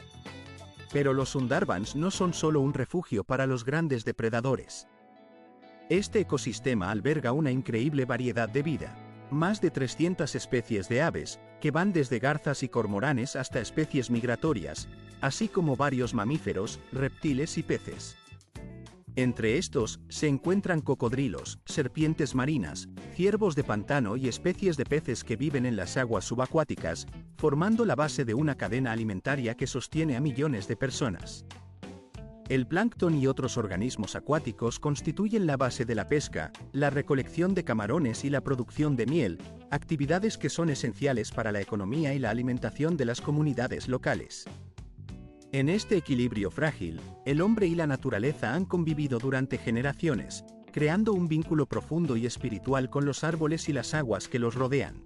Pero los Sundarbans no son solo un refugio para los grandes depredadores. Este ecosistema alberga una increíble variedad de vida. Más de 300 especies de aves, que van desde garzas y cormoranes hasta especies migratorias, así como varios mamíferos, reptiles y peces. Entre estos, se encuentran cocodrilos, serpientes marinas, ciervos de pantano y especies de peces que viven en las aguas subacuáticas, formando la base de una cadena alimentaria que sostiene a millones de personas. El plancton y otros organismos acuáticos constituyen la base de la pesca, la recolección de camarones y la producción de miel, actividades que son esenciales para la economía y la alimentación de las comunidades locales. En este equilibrio frágil, el hombre y la naturaleza han convivido durante generaciones, creando un vínculo profundo y espiritual con los árboles y las aguas que los rodean.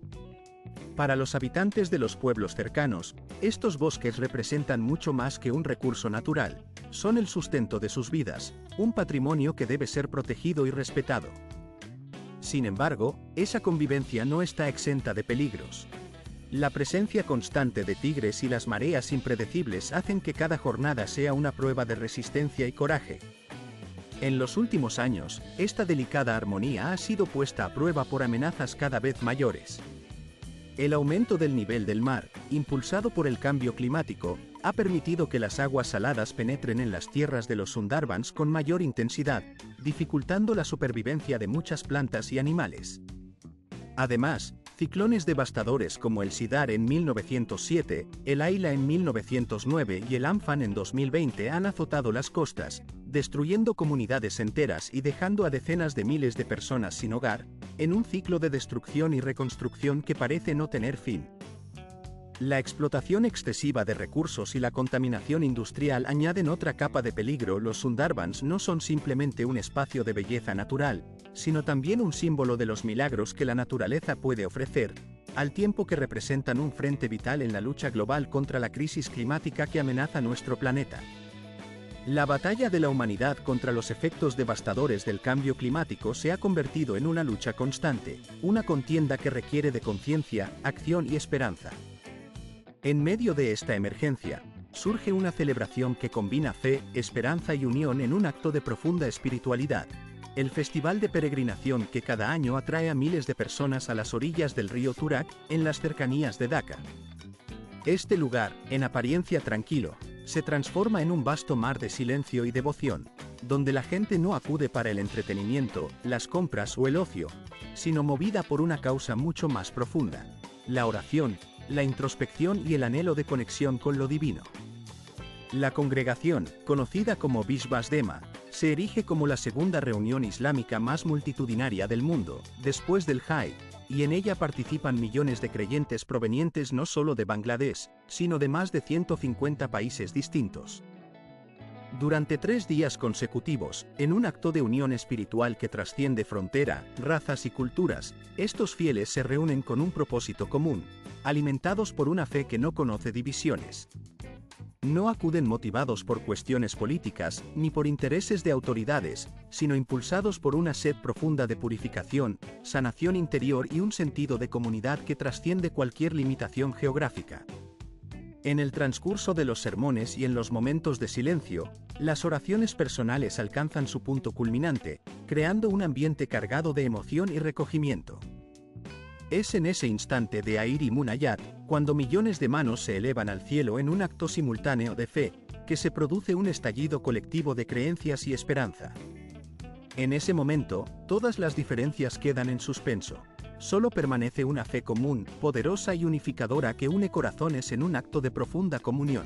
Para los habitantes de los pueblos cercanos, estos bosques representan mucho más que un recurso natural, son el sustento de sus vidas, un patrimonio que debe ser protegido y respetado. Sin embargo, esa convivencia no está exenta de peligros. La presencia constante de tigres y las mareas impredecibles hacen que cada jornada sea una prueba de resistencia y coraje. En los últimos años, esta delicada armonía ha sido puesta a prueba por amenazas cada vez mayores. El aumento del nivel del mar, impulsado por el cambio climático, ha permitido que las aguas saladas penetren en las tierras de los Sundarbans con mayor intensidad, dificultando la supervivencia de muchas plantas y animales. Además, ciclones devastadores como el Sidar en 1907, el Aila en 1909 y el Amphan en 2020 han azotado las costas, destruyendo comunidades enteras y dejando a decenas de miles de personas sin hogar, en un ciclo de destrucción y reconstrucción que parece no tener fin. La explotación excesiva de recursos y la contaminación industrial añaden otra capa de peligro. Los Sundarbans no son simplemente un espacio de belleza natural, sino también un símbolo de los milagros que la naturaleza puede ofrecer, al tiempo que representan un frente vital en la lucha global contra la crisis climática que amenaza nuestro planeta. La batalla de la humanidad contra los efectos devastadores del cambio climático se ha convertido en una lucha constante, una contienda que requiere de conciencia, acción y esperanza. En medio de esta emergencia, surge una celebración que combina fe, esperanza y unión en un acto de profunda espiritualidad, el festival de peregrinación que cada año atrae a miles de personas a las orillas del río Turak, en las cercanías de Dhaka. Este lugar, en apariencia tranquilo, se transforma en un vasto mar de silencio y devoción, donde la gente no acude para el entretenimiento, las compras o el ocio, sino movida por una causa mucho más profunda: la oración, la introspección y el anhelo de conexión con lo divino. La congregación, conocida como Vishvasdema, se erige como la segunda reunión islámica más multitudinaria del mundo, después del Hajj, y en ella participan millones de creyentes provenientes no solo de Bangladesh, sino de más de 150 países distintos. Durante 3 días consecutivos, en un acto de unión espiritual que trasciende frontera, razas y culturas, estos fieles se reúnen con un propósito común, alimentados por una fe que no conoce divisiones. No acuden motivados por cuestiones políticas, ni por intereses de autoridades, sino impulsados por una sed profunda de purificación, sanación interior y un sentido de comunidad que trasciende cualquier limitación geográfica. En el transcurso de los sermones y en los momentos de silencio, las oraciones personales alcanzan su punto culminante, creando un ambiente cargado de emoción y recogimiento. Es en ese instante de Air y Munayat, cuando millones de manos se elevan al cielo en un acto simultáneo de fe, que se produce un estallido colectivo de creencias y esperanza. En ese momento, todas las diferencias quedan en suspenso. Solo permanece una fe común, poderosa y unificadora que une corazones en un acto de profunda comunión.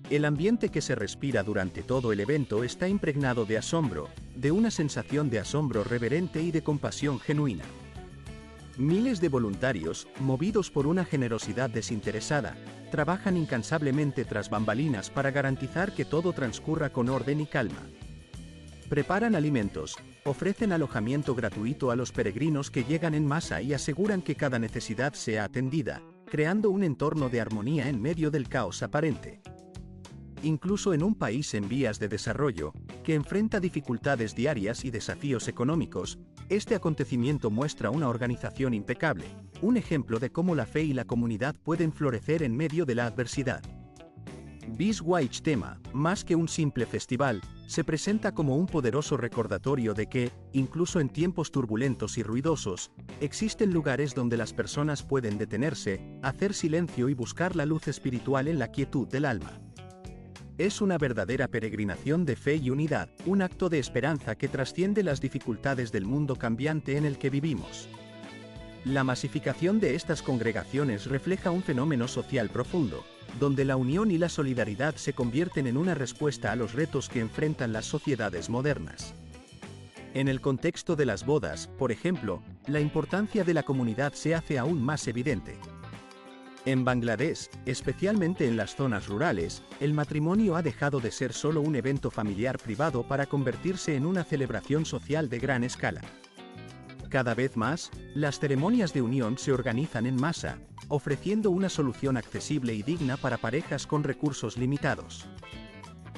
El ambiente que se respira durante todo el evento está impregnado de asombro, de una sensación de asombro reverente y de compasión genuina. Miles de voluntarios, movidos por una generosidad desinteresada, trabajan incansablemente tras bambalinas para garantizar que todo transcurra con orden y calma. Preparan alimentos, ofrecen alojamiento gratuito a los peregrinos que llegan en masa y aseguran que cada necesidad sea atendida, creando un entorno de armonía en medio del caos aparente. Incluso en un país en vías de desarrollo, que enfrenta dificultades diarias y desafíos económicos, este acontecimiento muestra una organización impecable, un ejemplo de cómo la fe y la comunidad pueden florecer en medio de la adversidad. Biswa Ijtema, más que un simple festival, se presenta como un poderoso recordatorio de que, incluso en tiempos turbulentos y ruidosos, existen lugares donde las personas pueden detenerse, hacer silencio y buscar la luz espiritual en la quietud del alma. Es una verdadera peregrinación de fe y unidad, un acto de esperanza que trasciende las dificultades del mundo cambiante en el que vivimos. La masificación de estas congregaciones refleja un fenómeno social profundo, donde la unión y la solidaridad se convierten en una respuesta a los retos que enfrentan las sociedades modernas. En el contexto de las bodas, por ejemplo, la importancia de la comunidad se hace aún más evidente. En Bangladesh, especialmente en las zonas rurales, el matrimonio ha dejado de ser solo un evento familiar privado para convertirse en una celebración social de gran escala. Cada vez más, las ceremonias de unión se organizan en masa, ofreciendo una solución accesible y digna para parejas con recursos limitados.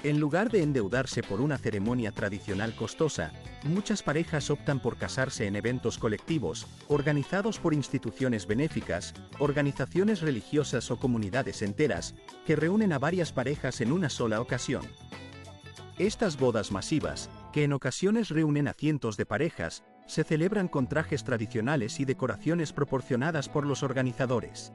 En lugar de endeudarse por una ceremonia tradicional costosa, muchas parejas optan por casarse en eventos colectivos, organizados por instituciones benéficas, organizaciones religiosas o comunidades enteras, que reúnen a varias parejas en una sola ocasión. Estas bodas masivas, que en ocasiones reúnen a cientos de parejas, se celebran con trajes tradicionales y decoraciones proporcionadas por los organizadores.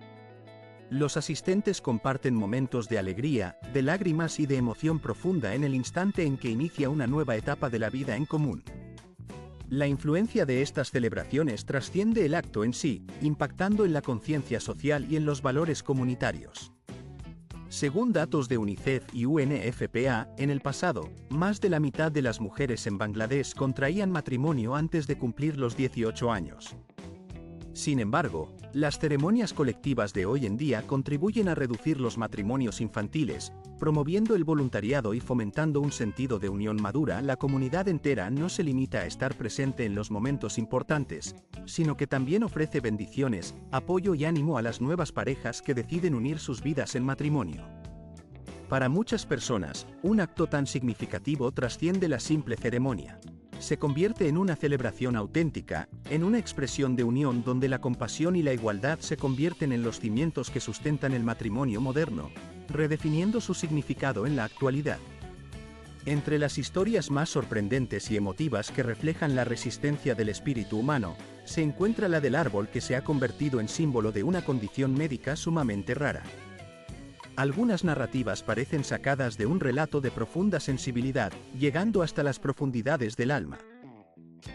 Los asistentes comparten momentos de alegría, de lágrimas y de emoción profunda en el instante en que inicia una nueva etapa de la vida en común. La influencia de estas celebraciones trasciende el acto en sí, impactando en la conciencia social y en los valores comunitarios. Según datos de UNICEF y UNFPA, en el pasado, más de la mitad de las mujeres en Bangladesh contraían matrimonio antes de cumplir los 18 años. Sin embargo, las ceremonias colectivas de hoy en día contribuyen a reducir los matrimonios infantiles, promoviendo el voluntariado y fomentando un sentido de unión madura. La comunidad entera no se limita a estar presente en los momentos importantes, sino que también ofrece bendiciones, apoyo y ánimo a las nuevas parejas que deciden unir sus vidas en matrimonio. Para muchas personas, un acto tan significativo trasciende la simple ceremonia. Se convierte en una celebración auténtica, en una expresión de unión donde la compasión y la igualdad se convierten en los cimientos que sustentan el matrimonio moderno, redefiniendo su significado en la actualidad. Entre las historias más sorprendentes y emotivas que reflejan la resistencia del espíritu humano, se encuentra la del árbol que se ha convertido en símbolo de una condición médica sumamente rara. Algunas narrativas parecen sacadas de un relato de profunda sensibilidad, llegando hasta las profundidades del alma.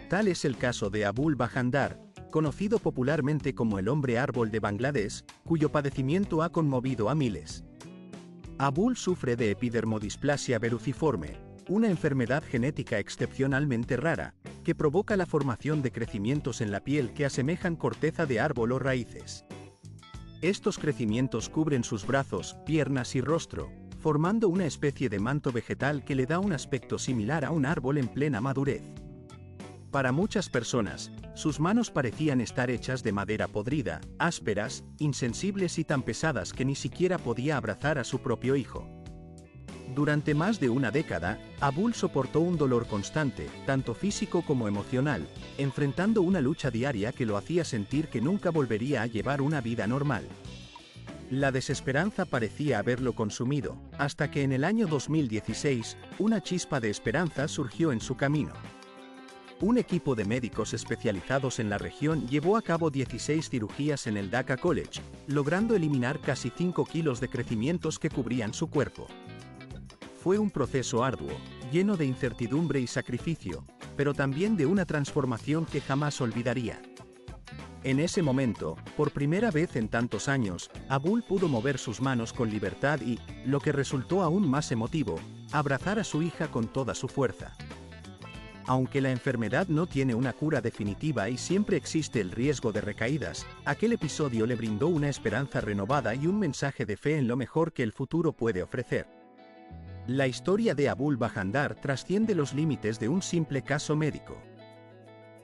Tal es el caso de Abul Bahandar, conocido popularmente como el hombre árbol de Bangladesh, cuyo padecimiento ha conmovido a miles. Abul sufre de epidermodisplasia verruciforme, una enfermedad genética excepcionalmente rara, que provoca la formación de crecimientos en la piel que asemejan corteza de árbol o raíces. Estos crecimientos cubren sus brazos, piernas y rostro, formando una especie de manto vegetal que le da un aspecto similar a un árbol en plena madurez. Para muchas personas, sus manos parecían estar hechas de madera podrida, ásperas, insensibles y tan pesadas que ni siquiera podía abrazar a su propio hijo. Durante más de una década, Abul soportó un dolor constante, tanto físico como emocional, enfrentando una lucha diaria que lo hacía sentir que nunca volvería a llevar una vida normal. La desesperanza parecía haberlo consumido, hasta que en el año 2016, una chispa de esperanza surgió en su camino. Un equipo de médicos especializados en la región llevó a cabo 16 cirugías en el Dhaka College, logrando eliminar casi 5 kilos de crecimientos que cubrían su cuerpo. Fue un proceso arduo, lleno de incertidumbre y sacrificio, pero también de una transformación que jamás olvidaría. En ese momento, por primera vez en tantos años, Abul pudo mover sus manos con libertad y, lo que resultó aún más emotivo, abrazar a su hija con toda su fuerza. Aunque la enfermedad no tiene una cura definitiva y siempre existe el riesgo de recaídas, aquel episodio le brindó una esperanza renovada y un mensaje de fe en lo mejor que el futuro puede ofrecer. La historia de Abul Bahandar trasciende los límites de un simple caso médico.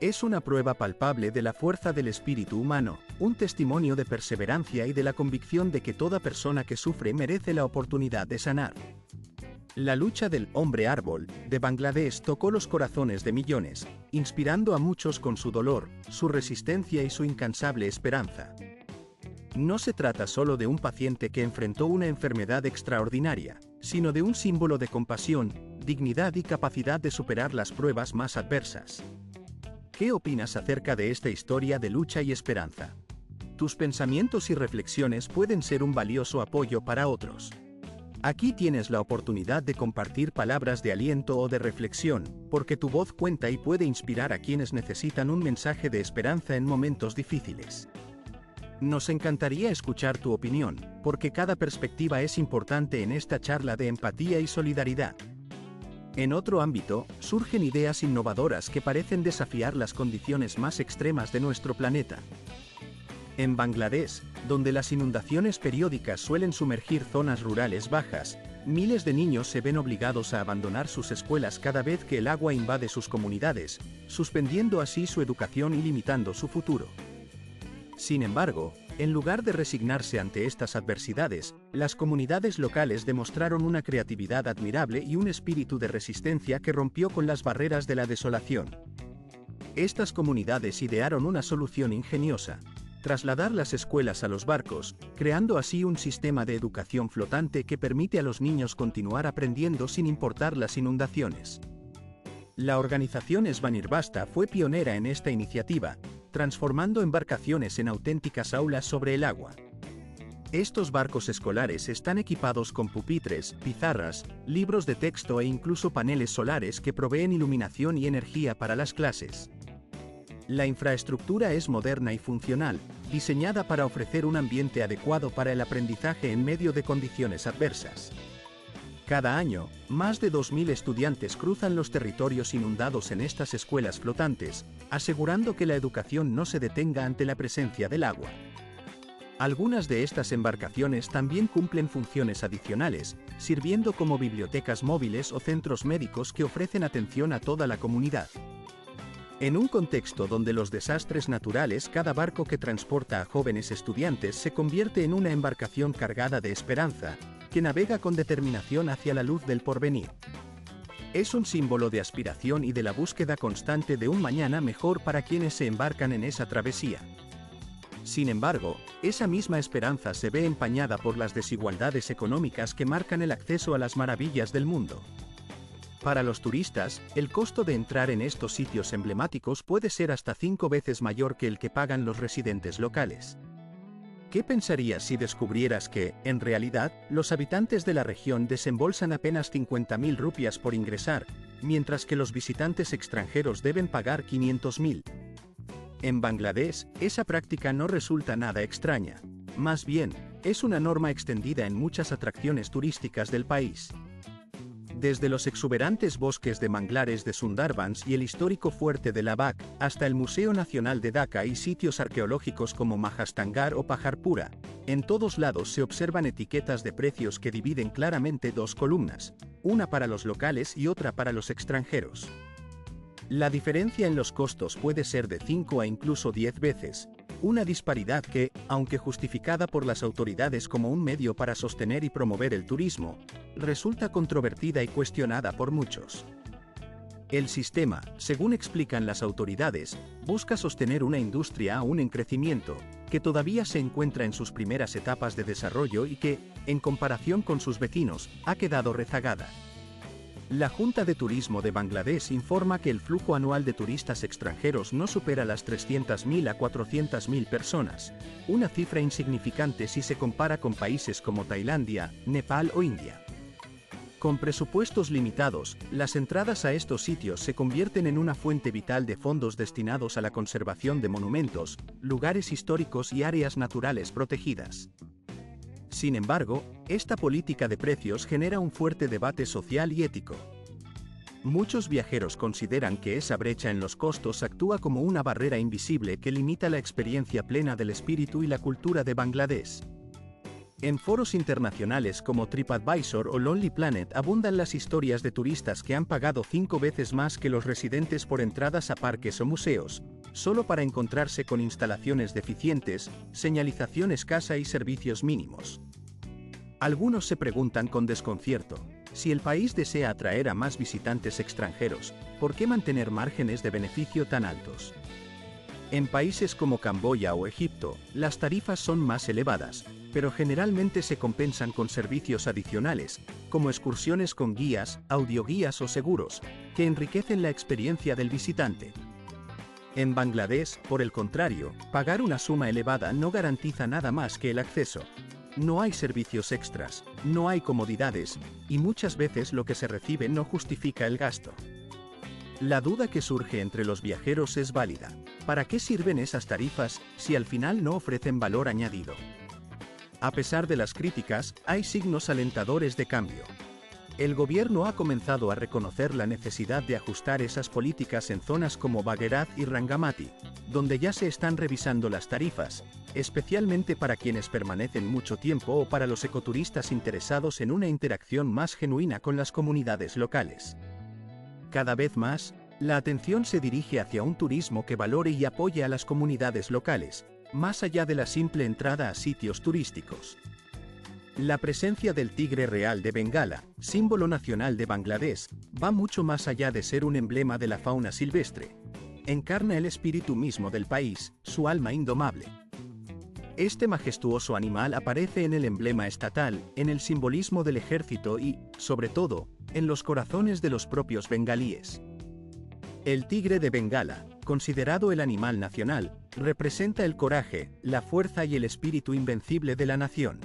Es una prueba palpable de la fuerza del espíritu humano, un testimonio de perseverancia y de la convicción de que toda persona que sufre merece la oportunidad de sanar. La lucha del hombre árbol de Bangladesh tocó los corazones de millones, inspirando a muchos con su dolor, su resistencia y su incansable esperanza. No se trata solo de un paciente que enfrentó una enfermedad extraordinaria, sino de un símbolo de compasión, dignidad y capacidad de superar las pruebas más adversas. ¿Qué opinas acerca de esta historia de lucha y esperanza? Tus pensamientos y reflexiones pueden ser un valioso apoyo para otros. Aquí tienes la oportunidad de compartir palabras de aliento o de reflexión, porque tu voz cuenta y puede inspirar a quienes necesitan un mensaje de esperanza en momentos difíciles. Nos encantaría escuchar tu opinión, porque cada perspectiva es importante en esta charla de empatía y solidaridad. En otro ámbito, surgen ideas innovadoras que parecen desafiar las condiciones más extremas de nuestro planeta. En Bangladesh, donde las inundaciones periódicas suelen sumergir zonas rurales bajas, miles de niños se ven obligados a abandonar sus escuelas cada vez que el agua invade sus comunidades, suspendiendo así su educación y limitando su futuro. Sin embargo, en lugar de resignarse ante estas adversidades, las comunidades locales demostraron una creatividad admirable y un espíritu de resistencia que rompió con las barreras de la desolación. Estas comunidades idearon una solución ingeniosa: trasladar las escuelas a los barcos, creando así un sistema de educación flotante que permite a los niños continuar aprendiendo sin importar las inundaciones. La organización Svanirvasta fue pionera en esta iniciativa, transformando embarcaciones en auténticas aulas sobre el agua. Estos barcos escolares están equipados con pupitres, pizarras, libros de texto e incluso paneles solares que proveen iluminación y energía para las clases. La infraestructura es moderna y funcional, diseñada para ofrecer un ambiente adecuado para el aprendizaje en medio de condiciones adversas. Cada año, más de 2.000 estudiantes cruzan los territorios inundados en estas escuelas flotantes, asegurando que la educación no se detenga ante la presencia del agua. Algunas de estas embarcaciones también cumplen funciones adicionales, sirviendo como bibliotecas móviles o centros médicos que ofrecen atención a toda la comunidad. En un contexto donde los desastres naturales, cada barco que transporta a jóvenes estudiantes se convierte en una embarcación cargada de esperanza, que navega con determinación hacia la luz del porvenir. Es un símbolo de aspiración y de la búsqueda constante de un mañana mejor para quienes se embarcan en esa travesía. Sin embargo, esa misma esperanza se ve empañada por las desigualdades económicas que marcan el acceso a las maravillas del mundo. Para los turistas, el costo de entrar en estos sitios emblemáticos puede ser hasta 5 veces mayor que el que pagan los residentes locales. ¿Qué pensarías si descubrieras que, en realidad, los habitantes de la región desembolsan apenas 50.000 rupias por ingresar, mientras que los visitantes extranjeros deben pagar 500.000? En Bangladesh, esa práctica no resulta nada extraña. Más bien, es una norma extendida en muchas atracciones turísticas del país. Desde los exuberantes bosques de manglares de Sundarbans y el histórico fuerte de Lavak, hasta el Museo Nacional de Dhaka y sitios arqueológicos como Mahastangar o Paharpura, en todos lados se observan etiquetas de precios que dividen claramente dos columnas, una para los locales y otra para los extranjeros. La diferencia en los costos puede ser de 5 a incluso 10 veces, una disparidad que, aunque justificada por las autoridades como un medio para sostener y promover el turismo, resulta controvertida y cuestionada por muchos. El sistema, según explican las autoridades, busca sostener una industria aún en crecimiento, que todavía se encuentra en sus primeras etapas de desarrollo y que, en comparación con sus vecinos, ha quedado rezagada. La Junta de Turismo de Bangladesh informa que el flujo anual de turistas extranjeros no supera las 300.000 a 400.000 personas, una cifra insignificante si se compara con países como Tailandia, Nepal o India. Con presupuestos limitados, las entradas a estos sitios se convierten en una fuente vital de fondos destinados a la conservación de monumentos, lugares históricos y áreas naturales protegidas. Sin embargo, esta política de precios genera un fuerte debate social y ético. Muchos viajeros consideran que esa brecha en los costos actúa como una barrera invisible que limita la experiencia plena del espíritu y la cultura de Bangladesh. En foros internacionales como TripAdvisor o Lonely Planet abundan las historias de turistas que han pagado 5 veces más que los residentes por entradas a parques o museos, solo para encontrarse con instalaciones deficientes, señalización escasa y servicios mínimos. Algunos se preguntan con desconcierto, si el país desea atraer a más visitantes extranjeros, ¿por qué mantener márgenes de beneficio tan altos? En países como Camboya o Egipto, las tarifas son más elevadas, pero generalmente se compensan con servicios adicionales, como excursiones con guías, audioguías o seguros, que enriquecen la experiencia del visitante. En Bangladesh, por el contrario, pagar una suma elevada no garantiza nada más que el acceso. No hay servicios extras, no hay comodidades, y muchas veces lo que se recibe no justifica el gasto. La duda que surge entre los viajeros es válida. ¿Para qué sirven esas tarifas si al final no ofrecen valor añadido? A pesar de las críticas, hay signos alentadores de cambio. El gobierno ha comenzado a reconocer la necesidad de ajustar esas políticas en zonas como Bagherat y Rangamati, donde ya se están revisando las tarifas, especialmente para quienes permanecen mucho tiempo o para los ecoturistas interesados en una interacción más genuina con las comunidades locales. Cada vez más, la atención se dirige hacia un turismo que valore y apoye a las comunidades locales, más allá de la simple entrada a sitios turísticos. La presencia del tigre real de Bengala, símbolo nacional de Bangladesh, va mucho más allá de ser un emblema de la fauna silvestre. Encarna el espíritu mismo del país, su alma indomable. Este majestuoso animal aparece en el emblema estatal, en el simbolismo del ejército y, sobre todo, en los corazones de los propios bengalíes. El tigre de Bengala, considerado el animal nacional, representa el coraje, la fuerza y el espíritu invencible de la nación.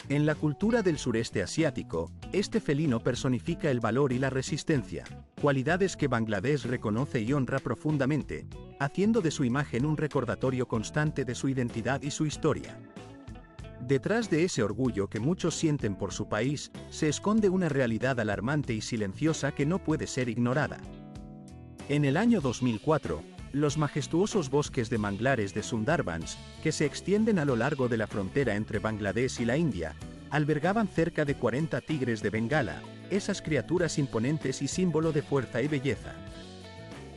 En la cultura del sureste asiático, este felino personifica el valor y la resistencia, cualidades que Bangladesh reconoce y honra profundamente, haciendo de su imagen un recordatorio constante de su identidad y su historia. Detrás de ese orgullo que muchos sienten por su país, se esconde una realidad alarmante y silenciosa que no puede ser ignorada. En el año 2004, los majestuosos bosques de manglares de Sundarbans, que se extienden a lo largo de la frontera entre Bangladesh y la India, albergaban cerca de 40 tigres de Bengala, esas criaturas imponentes y símbolo de fuerza y belleza.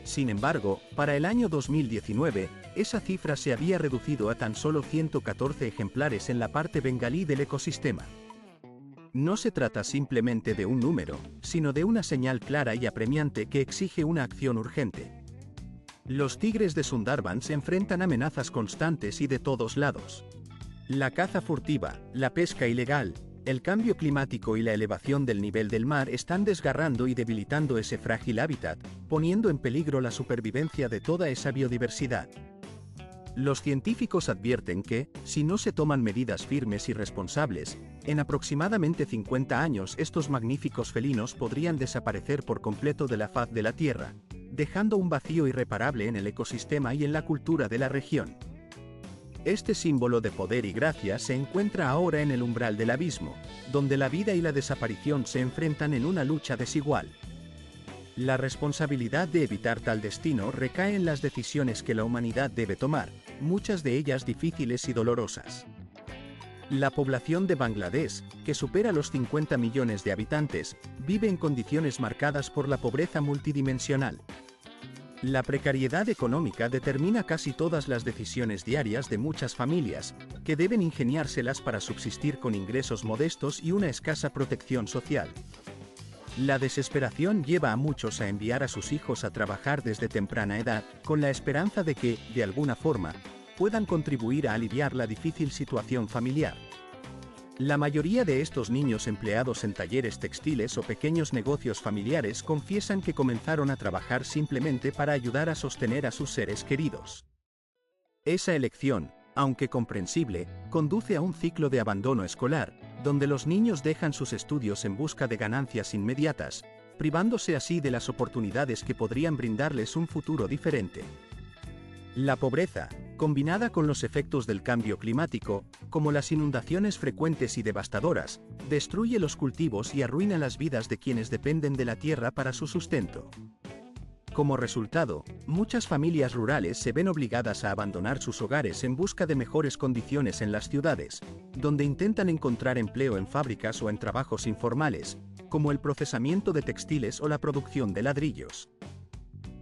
Sin embargo, para el año 2019, esa cifra se había reducido a tan solo 114 ejemplares en la parte bengalí del ecosistema. No se trata simplemente de un número, sino de una señal clara y apremiante que exige una acción urgente. Los tigres de Sundarbans enfrentan amenazas constantes y de todos lados. La caza furtiva, la pesca ilegal, el cambio climático y la elevación del nivel del mar están desgarrando y debilitando ese frágil hábitat, poniendo en peligro la supervivencia de toda esa biodiversidad. Los científicos advierten que, si no se toman medidas firmes y responsables, en aproximadamente 50 años estos magníficos felinos podrían desaparecer por completo de la faz de la Tierra, dejando un vacío irreparable en el ecosistema y en la cultura de la región. Este símbolo de poder y gracia se encuentra ahora en el umbral del abismo, donde la vida y la desaparición se enfrentan en una lucha desigual. La responsabilidad de evitar tal destino recae en las decisiones que la humanidad debe tomar, muchas de ellas difíciles y dolorosas. La población de Bangladesh, que supera los 50 millones de habitantes, vive en condiciones marcadas por la pobreza multidimensional. La precariedad económica determina casi todas las decisiones diarias de muchas familias, que deben ingeniárselas para subsistir con ingresos modestos y una escasa protección social. La desesperación lleva a muchos a enviar a sus hijos a trabajar desde temprana edad, con la esperanza de que, de alguna forma, puedan contribuir a aliviar la difícil situación familiar. La mayoría de estos niños empleados en talleres textiles o pequeños negocios familiares confiesan que comenzaron a trabajar simplemente para ayudar a sostener a sus seres queridos. Esa elección, aunque comprensible, conduce a un ciclo de abandono escolar, donde los niños dejan sus estudios en busca de ganancias inmediatas, privándose así de las oportunidades que podrían brindarles un futuro diferente. La pobreza, combinada con los efectos del cambio climático, como las inundaciones frecuentes y devastadoras, destruye los cultivos y arruina las vidas de quienes dependen de la tierra para su sustento. Como resultado, muchas familias rurales se ven obligadas a abandonar sus hogares en busca de mejores condiciones en las ciudades, donde intentan encontrar empleo en fábricas o en trabajos informales, como el procesamiento de textiles o la producción de ladrillos.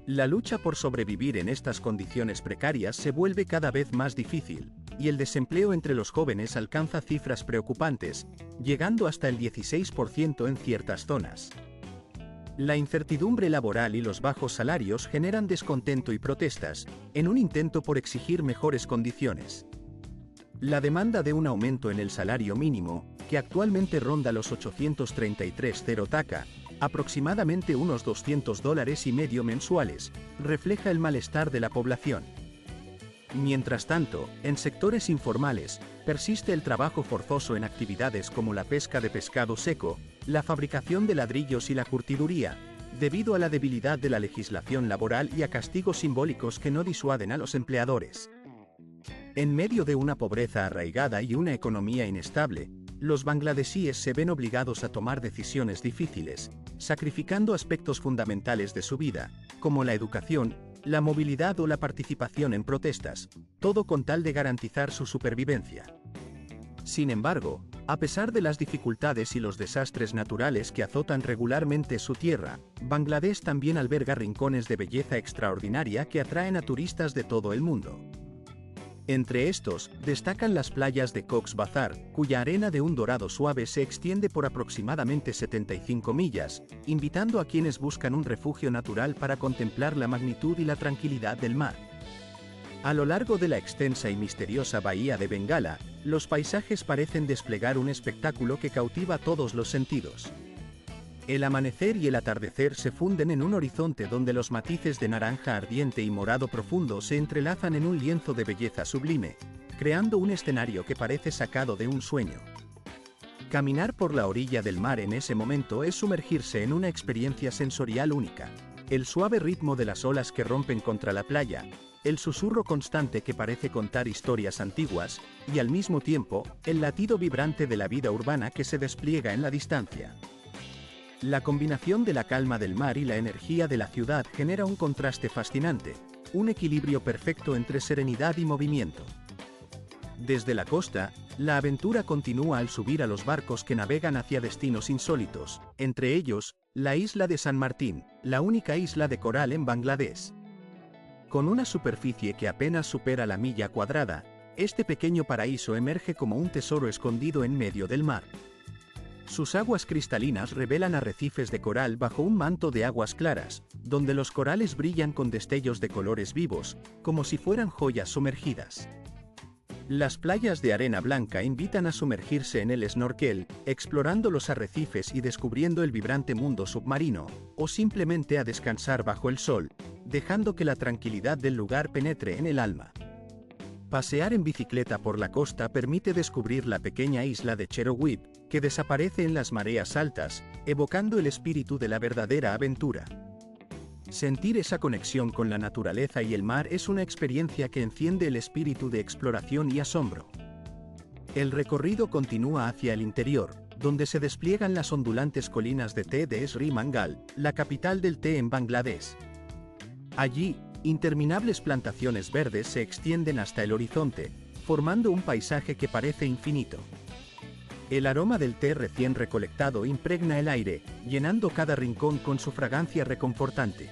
La lucha por sobrevivir en estas condiciones precarias se vuelve cada vez más difícil, y el desempleo entre los jóvenes alcanza cifras preocupantes, llegando hasta el 16% en ciertas zonas. La incertidumbre laboral y los bajos salarios generan descontento y protestas, en un intento por exigir mejores condiciones. La demanda de un aumento en el salario mínimo, que actualmente ronda los 833 taka, aproximadamente unos $200,50 mensuales, refleja el malestar de la población. Mientras tanto, en sectores informales, persiste el trabajo forzoso en actividades como la pesca de pescado seco, la fabricación de ladrillos y la curtiduría, debido a la debilidad de la legislación laboral y a castigos simbólicos que no disuaden a los empleadores. En medio de una pobreza arraigada y una economía inestable, los bangladesíes se ven obligados a tomar decisiones difíciles, sacrificando aspectos fundamentales de su vida, como la educación, la movilidad o la participación en protestas, todo con tal de garantizar su supervivencia. Sin embargo, a pesar de las dificultades y los desastres naturales que azotan regularmente su tierra, Bangladesh también alberga rincones de belleza extraordinaria que atraen a turistas de todo el mundo. Entre estos, destacan las playas de Cox's Bazar, cuya arena de un dorado suave se extiende por aproximadamente 75 millas, invitando a quienes buscan un refugio natural para contemplar la magnitud y la tranquilidad del mar. A lo largo de la extensa y misteriosa bahía de Bengala, los paisajes parecen desplegar un espectáculo que cautiva todos los sentidos. El amanecer y el atardecer se funden en un horizonte donde los matices de naranja ardiente y morado profundo se entrelazan en un lienzo de belleza sublime, creando un escenario que parece sacado de un sueño. Caminar por la orilla del mar en ese momento es sumergirse en una experiencia sensorial única. El suave ritmo de las olas que rompen contra la playa, el susurro constante que parece contar historias antiguas, y al mismo tiempo, el latido vibrante de la vida urbana que se despliega en la distancia. La combinación de la calma del mar y la energía de la ciudad genera un contraste fascinante, un equilibrio perfecto entre serenidad y movimiento. Desde la costa, la aventura continúa al subir a los barcos que navegan hacia destinos insólitos, entre ellos, la isla de San Martín, la única isla de coral en Bangladesh. Con una superficie que apenas supera la milla cuadrada, este pequeño paraíso emerge como un tesoro escondido en medio del mar. Sus aguas cristalinas revelan arrecifes de coral bajo un manto de aguas claras, donde los corales brillan con destellos de colores vivos, como si fueran joyas sumergidas. Las playas de arena blanca invitan a sumergirse en el snorkel, explorando los arrecifes y descubriendo el vibrante mundo submarino, o simplemente a descansar bajo el sol, dejando que la tranquilidad del lugar penetre en el alma. Pasear en bicicleta por la costa permite descubrir la pequeña isla de Cherowit, que desaparece en las mareas altas, evocando el espíritu de la verdadera aventura. Sentir esa conexión con la naturaleza y el mar es una experiencia que enciende el espíritu de exploración y asombro. El recorrido continúa hacia el interior, donde se despliegan las ondulantes colinas de té de Sri Mangal, la capital del té en Bangladesh. Allí, interminables plantaciones verdes se extienden hasta el horizonte, formando un paisaje que parece infinito. El aroma del té recién recolectado impregna el aire, llenando cada rincón con su fragancia reconfortante.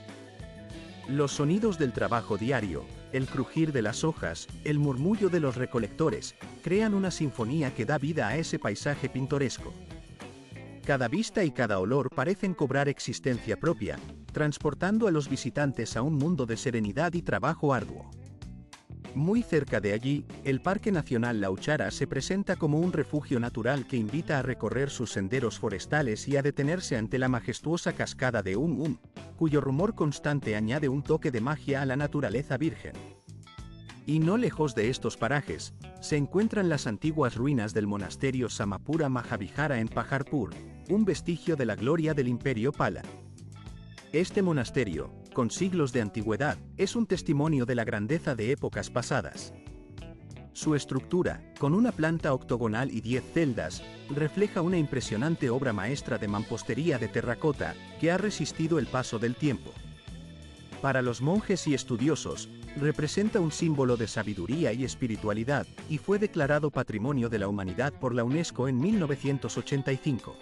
Los sonidos del trabajo diario, el crujir de las hojas, el murmullo de los recolectores, crean una sinfonía que da vida a ese paisaje pintoresco. Cada vista y cada olor parecen cobrar existencia propia, transportando a los visitantes a un mundo de serenidad y trabajo arduo. Muy cerca de allí, el Parque Nacional Lauchara se presenta como un refugio natural que invita a recorrer sus senderos forestales y a detenerse ante la majestuosa cascada de cuyo rumor constante añade un toque de magia a la naturaleza virgen. Y no lejos de estos parajes, se encuentran las antiguas ruinas del monasterio Samapura Mahavihara en Paharpur, un vestigio de la gloria del Imperio Pala. Este monasterio, con siglos de antigüedad, es un testimonio de la grandeza de épocas pasadas. Su estructura, con una planta octogonal y 10 celdas, refleja una impresionante obra maestra de mampostería de terracota que ha resistido el paso del tiempo. Para los monjes y estudiosos, representa un símbolo de sabiduría y espiritualidad, y fue declarado Patrimonio de la Humanidad por la UNESCO en 1985.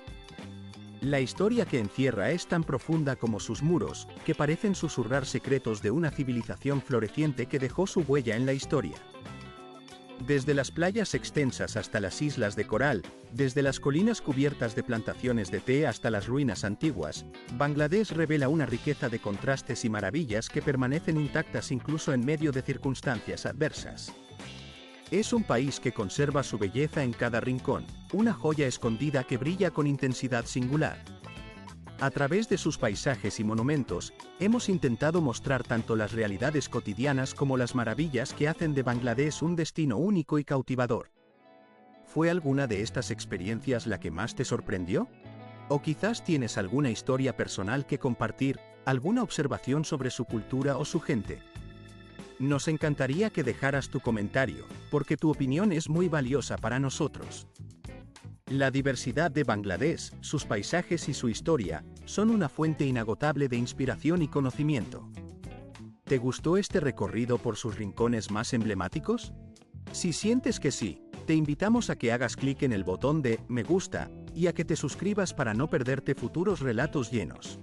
La historia que encierra es tan profunda como sus muros, que parecen susurrar secretos de una civilización floreciente que dejó su huella en la historia. Desde las playas extensas hasta las islas de coral, desde las colinas cubiertas de plantaciones de té hasta las ruinas antiguas, Bangladesh revela una riqueza de contrastes y maravillas que permanecen intactas incluso en medio de circunstancias adversas. Es un país que conserva su belleza en cada rincón, una joya escondida que brilla con intensidad singular. A través de sus paisajes y monumentos, hemos intentado mostrar tanto las realidades cotidianas como las maravillas que hacen de Bangladesh un destino único y cautivador. ¿Fue alguna de estas experiencias la que más te sorprendió? ¿O quizás tienes alguna historia personal que compartir, alguna observación sobre su cultura o su gente? Nos encantaría que dejaras tu comentario, porque tu opinión es muy valiosa para nosotros. La diversidad de Bangladesh, sus paisajes y su historia, son una fuente inagotable de inspiración y conocimiento. ¿Te gustó este recorrido por sus rincones más emblemáticos? Si sientes que sí, te invitamos a que hagas clic en el botón de me gusta y a que te suscribas para no perderte futuros relatos llenos